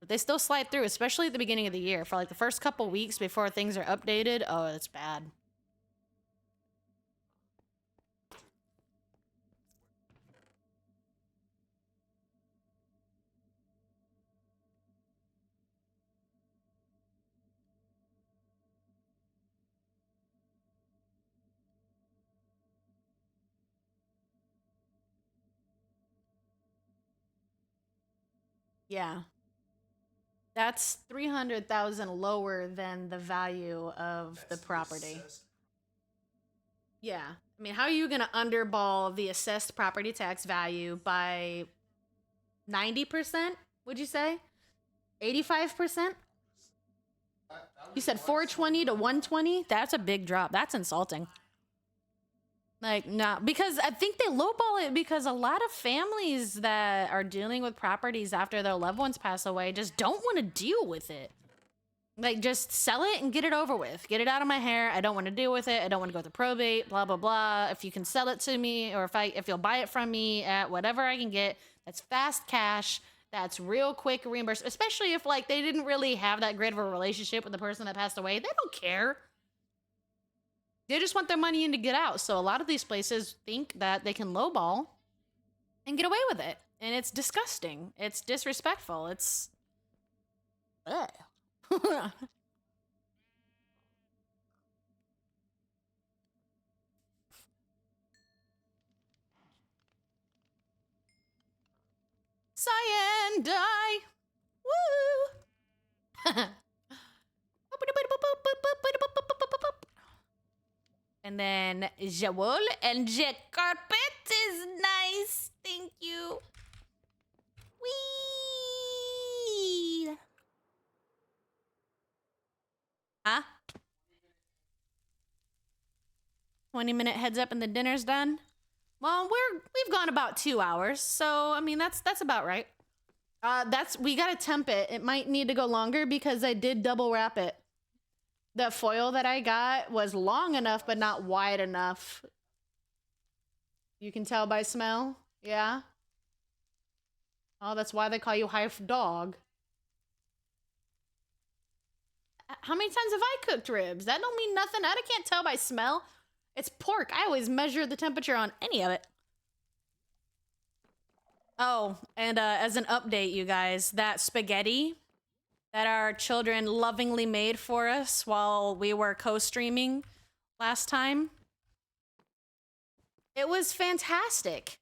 But they still slide through, especially at the beginning of the year. For like the first couple weeks before things are updated, oh, it's bad. Yeah. That's 300,000 lower than the value of the property. Yeah. I mean, how are you going to underball the assessed property tax value by 90%? Would you say? 85%? You said 420 to 120? That's a big drop. That's insulting. Like, no, because I think they lowball it because a lot of families that are dealing with properties after their loved ones pass away just don't want to deal with it. Like, just sell it and get it over with. Get it out of my hair. I don't want to deal with it. I don't want to go through probate, blah, blah, blah. If you can sell it to me or if you'll buy it from me at whatever I can get, that's fast cash. That's real quick reimbursement, especially if, like, they didn't really have that great of a relationship with the person that passed away. They don't care. They just want their money in to get out. So a lot of these places think that they can lowball and get away with it. And it's disgusting. It's disrespectful. It's... Ugh. Cyan die. Woo! And then Jawol and Jet carpet is nice. Thank you. Wee. Huh? 20-minute heads up and the dinner's done. Well, we've gone about 2 hours, so I mean that's about right. We gotta temp it. It might need to go longer because I did double wrap it. The foil that I got was long enough but not wide enough. You can tell by smell? Yeah? Oh, that's why they call you half dog. How many times have I cooked ribs? That don't mean nothing. I can't tell by smell. It's pork. I always measure the temperature on any of it. Oh, and as an update, you guys, that spaghetti that our children lovingly made for us while we were co-streaming last time, it was fantastic.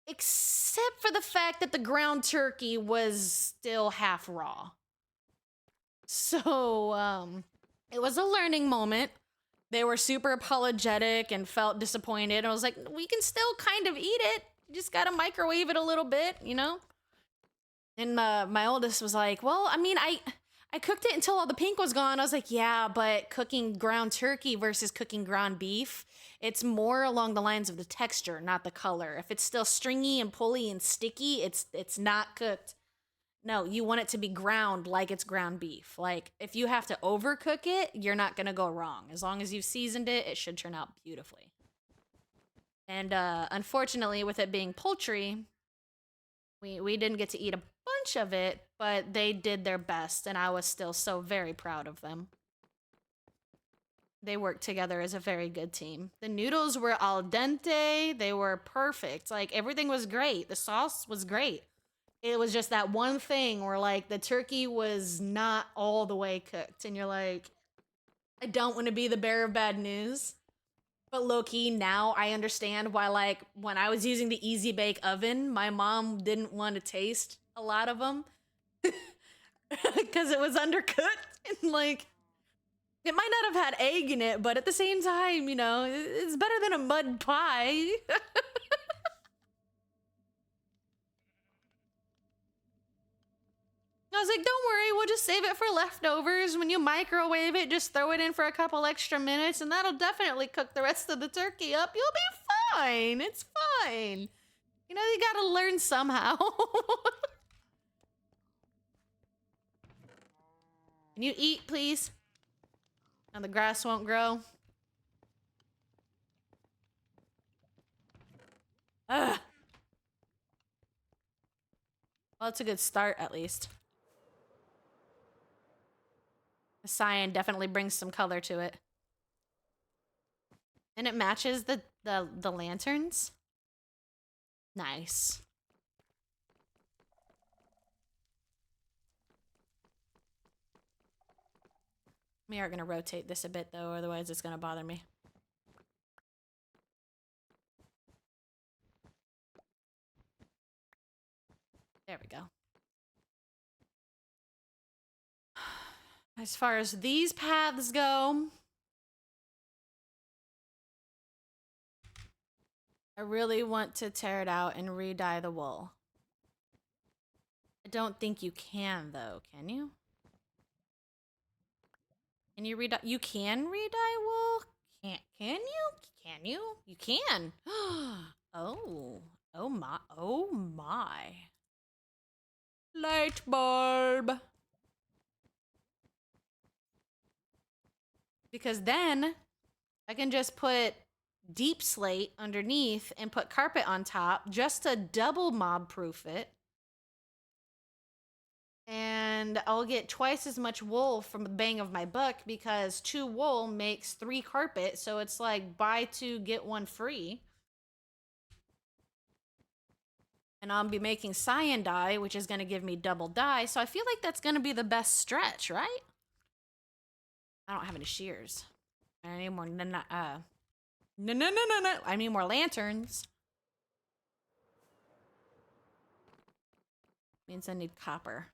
Except for the fact that the ground turkey was still half raw. So, it was a learning moment. They were super apologetic and felt disappointed. I was like, we can still kind of eat it. You just gotta microwave it a little bit, you know? And my oldest was like, well, I mean, I cooked it until all the pink was gone. I was like, yeah, but cooking ground turkey versus cooking ground beef, it's more along the lines of the texture, not the color. If it's still stringy and pulley and sticky, it's not cooked. No, you want it to be ground like it's ground beef. Like, if you have to overcook it, you're not gonna go wrong. As long as you've seasoned it, it should turn out beautifully. And unfortunately, with it being poultry, we didn't get to eat a bunch of it, but they did their best, and I was still so very proud of them. They worked together as a very good team. The noodles were al dente. They were perfect. Like, everything was great. The sauce was great. It was just that one thing where, like, the turkey was not all the way cooked. And you're like, I don't want to be the bearer of bad news. But low-key, now I understand why, like, when I was using the Easy Bake Oven, my mom didn't want to taste a lot of them. Because it was undercooked. And, like, it might not have had egg in it, but at the same time, you know, it's better than a mud pie. I was like, don't worry, we'll just save it for leftovers. When you microwave it, just throw it in for a couple extra minutes, and that'll definitely cook the rest of the turkey up. You'll be fine. It's fine. You know, you gotta learn somehow. Can you eat, please? Now the grass won't grow. Ugh. Well, it's a good start, at least. The cyan definitely brings some color to it. And it matches the lanterns. Nice. We are gonna rotate this a bit though, otherwise it's gonna bother me. There we go. As far as these paths go, I really want to tear it out and re-dye the wool. I don't think you can though, can you? Can you re-dye? You can re-dye wool? Can you? Can you? You can. Oh. Oh my. Oh my. Light bulb. Because then I can just put deep slate underneath and put carpet on top just to double mob proof it. And I'll get twice as much wool from the bang of my buck because 2 wool makes 3 carpet. So it's like buy 2, get 1 free. And I'll be making cyan dye, which is going to give me double dye. So I feel like that's going to be the best stretch, right? I don't have any shears. I need more, no. I need more lanterns. Means I need copper.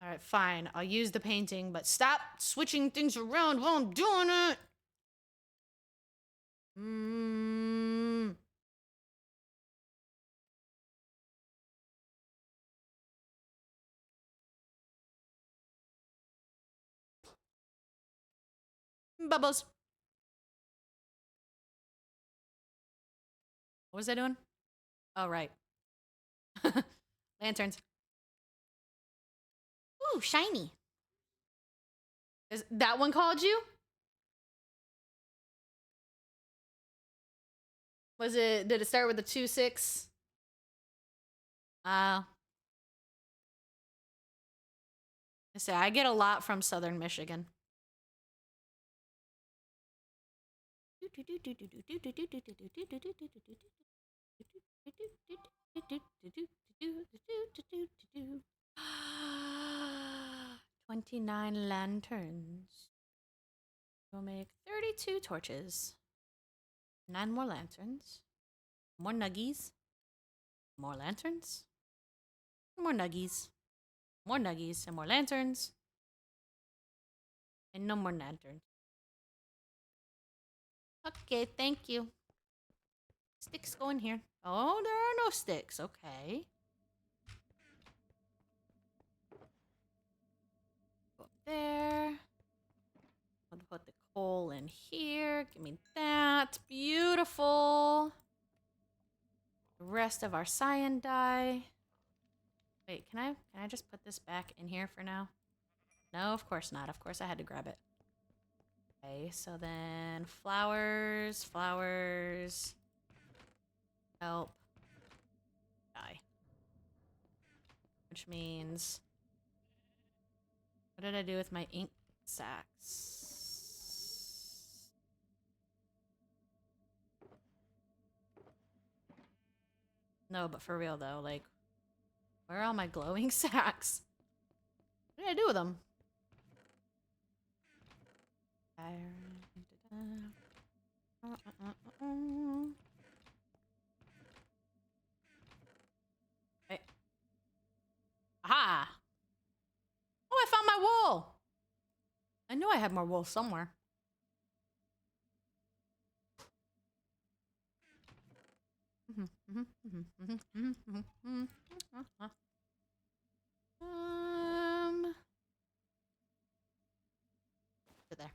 All right, fine. I'll use the painting, but stop switching things around while I'm doing it. Bubbles. What was I doing? Oh, right. Lanterns. Ooh, shiny. Is that one called you? Was it, did it start with a 2-6? I say I get a lot from Southern Michigan. $29 lanterns. We'll make 32 torches. 9 more lanterns. More nuggies. More lanterns. More nuggies. More nuggies and more lanterns. And no more lanterns. Okay, thank you. Sticks go in here. Oh, there are no sticks. Okay. Go up there. I'll put the coal in here. Give me that. Beautiful. The rest of our cyan dye. Wait, can I just put this back in here for now? No, of course not. Of course I had to grab it. Okay, so then flowers, flowers, help, die. Which means, what did I do with my ink sacks? No, but for real though, like, where are all my glowing sacks? What did I do with them? Hey. Aha! Oh, I found my wool! I knew I had more wool somewhere. There.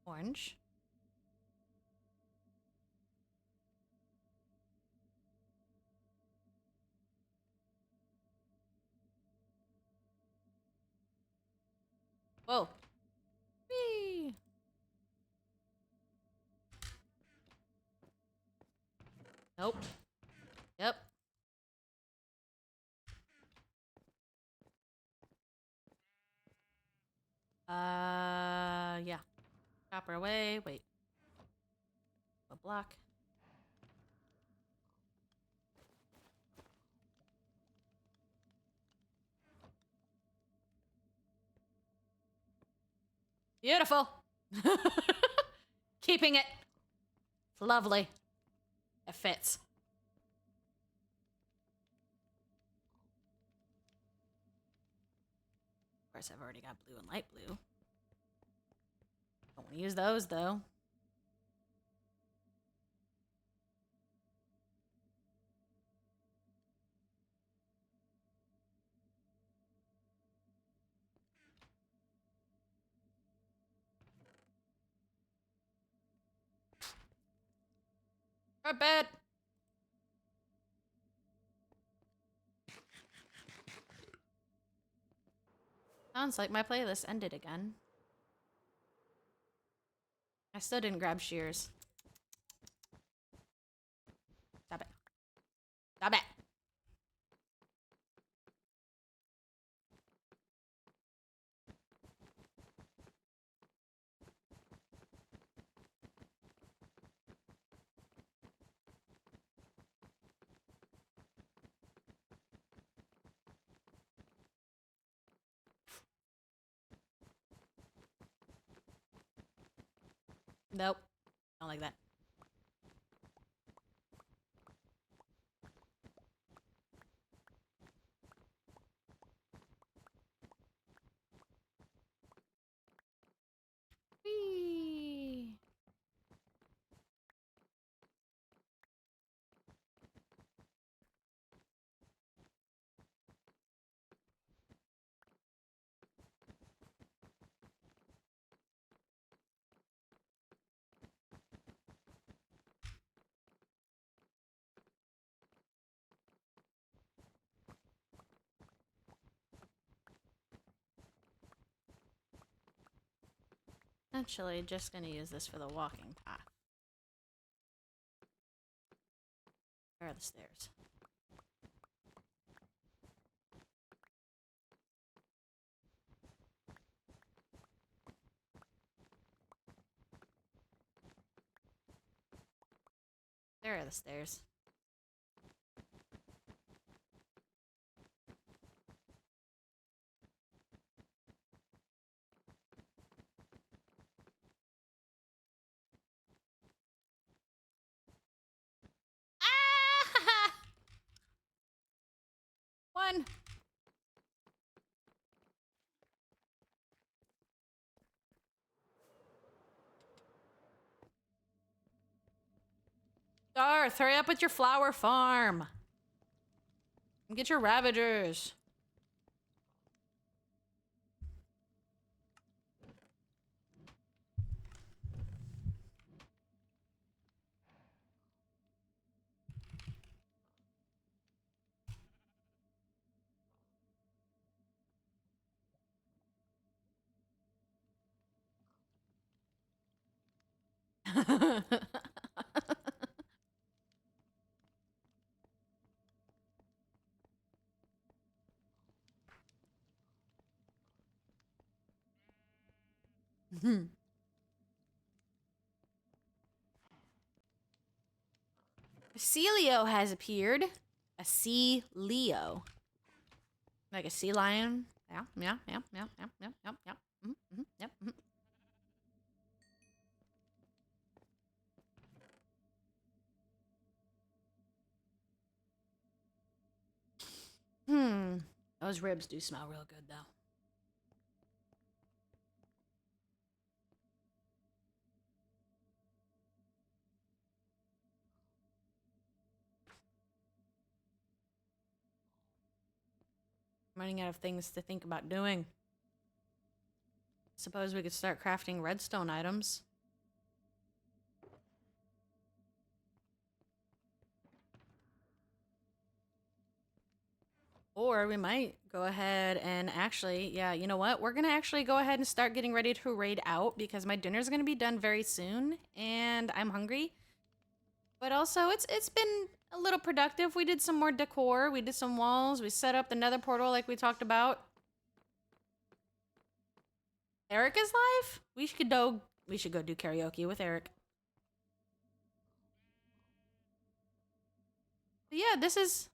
Orange. Whoa. Whee! Nope. Yep. Yeah. Copper away. Wait. A block. Beautiful. Keeping it. It's lovely. It fits. Of course, I've already got blue and light blue. Don't want to use those, though. Go to bed. Sounds like my playlist ended again. I still didn't grab shears. Stop it. Stop it. Nope. Don't like that. Whee! Actually, just gonna use this for the walking path. Where are the stairs? There are the stairs. Ah! One. Darth, hurry up with your flower farm. And get your Ravagers. Celio has appeared. A sea Leo. Like a sea lion. Yeah, yeah, yeah, yeah, yeah, yeah, yeah, yeah. Mm-hmm, yep. Those ribs do smell real good, though. I'm running out of things to think about doing. Suppose we could start crafting redstone items. Or we might go ahead and actually, yeah, you know what? We're going to actually go ahead and start getting ready to raid out because my dinner's going to be done very soon and I'm hungry. But also, it's been a little productive. We did some more decor. We did some walls. We set up the nether portal like we talked about. Erica's live? We should go do karaoke with Eric. But yeah, this is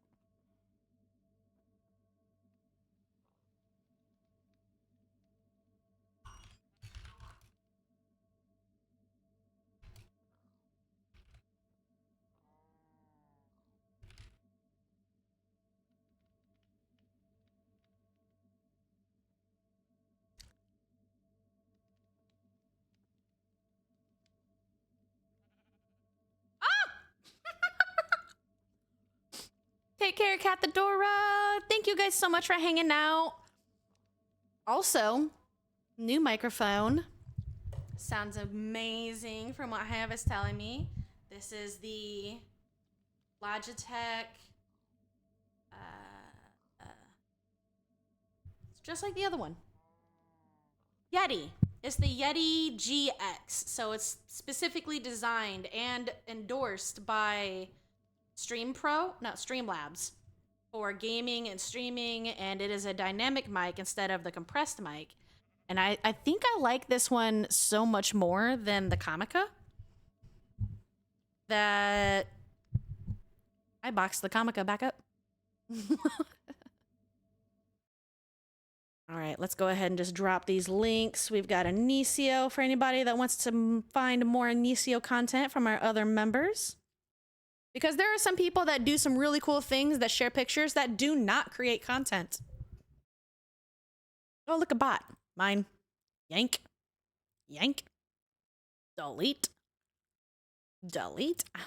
Take care, Cathedora. Thank you guys so much for hanging out. Also, new microphone. Sounds amazing from what Hav is telling me. This is the Logitech. It's just like the other one. Yeti. It's the Yeti GX. So it's specifically designed and endorsed by Streamlabs for gaming and streaming, and it is a dynamic mic instead of the compressed mic. And I think I like this one so much more than the Comica that I boxed the Comica back up. All right, let's go ahead and just drop these links. We've got Inicio for anybody that wants to find more Inicio content from our other members. Because there are some people that do some really cool things that share pictures that do not create content. Oh, look, a bot. Mine. Yank. Yank. Delete. Delete. Aha!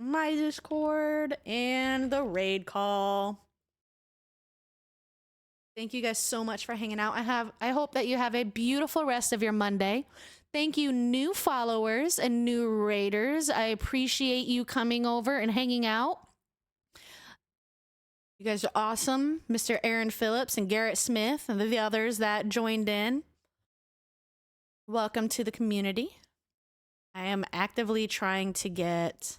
My Discord and the raid call. Thank you guys so much for hanging out. I hope that you have a beautiful rest of your Monday. Thank you, new followers and new raiders. I appreciate you coming over and hanging out. You guys are awesome. Mr. Aaron Phillips and Garrett Smith and the others that joined in. Welcome to the community. I am actively trying to get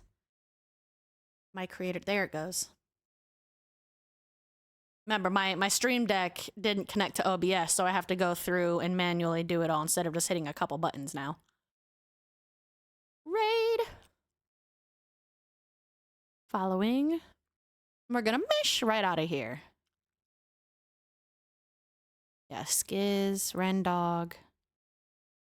my creator. There it goes. Remember, my Stream Deck didn't connect to OBS, so I have to go through and manually do it all instead of just hitting a couple buttons now. Raid. Following. We're gonna mesh right out of here. Yeah, Skiz, Rendog.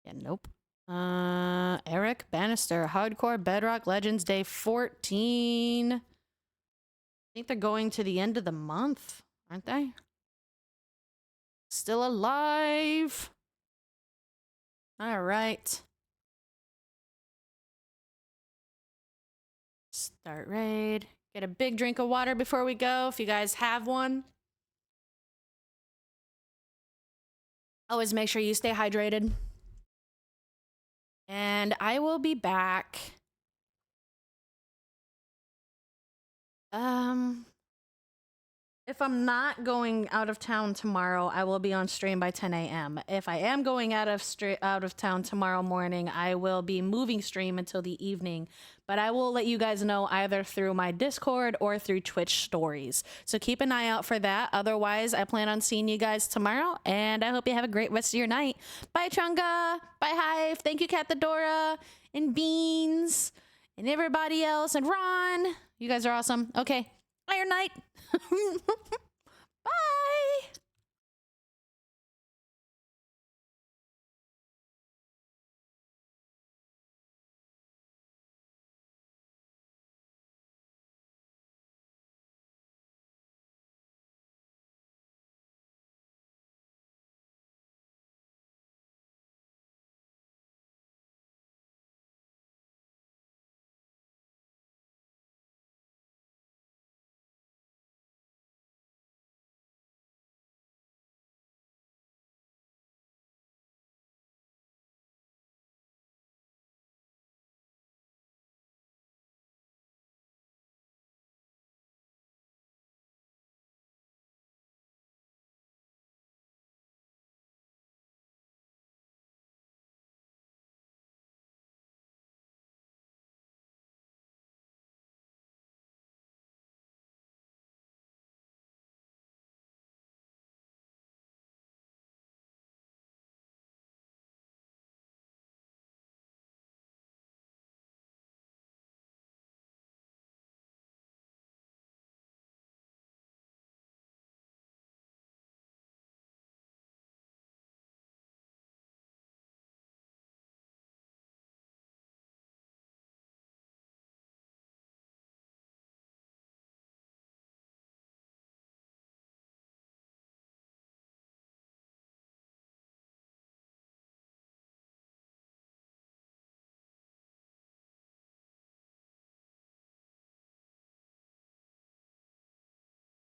Yeah, nope. Eric Bannister, Hardcore Bedrock Legends Day 14. I think they're going to the end of the month, aren't they? Still alive. All right. Start raid. Get a big drink of water before we go, if you guys have one. Always make sure you stay hydrated. And I will be back. If I'm not going out of town tomorrow, I will be on stream by 10 a.m. If I am going out of town tomorrow morning, I will be moving stream until the evening. But I will let you guys know either through my Discord or through Twitch stories. So keep an eye out for that. Otherwise, I plan on seeing you guys tomorrow, and I hope you have a great rest of your night. Bye, Chunga. Bye, Hive. Thank you, Cathedora and Beans and everybody else and Ron. You guys are awesome. Okay. Iron Knight. Bye.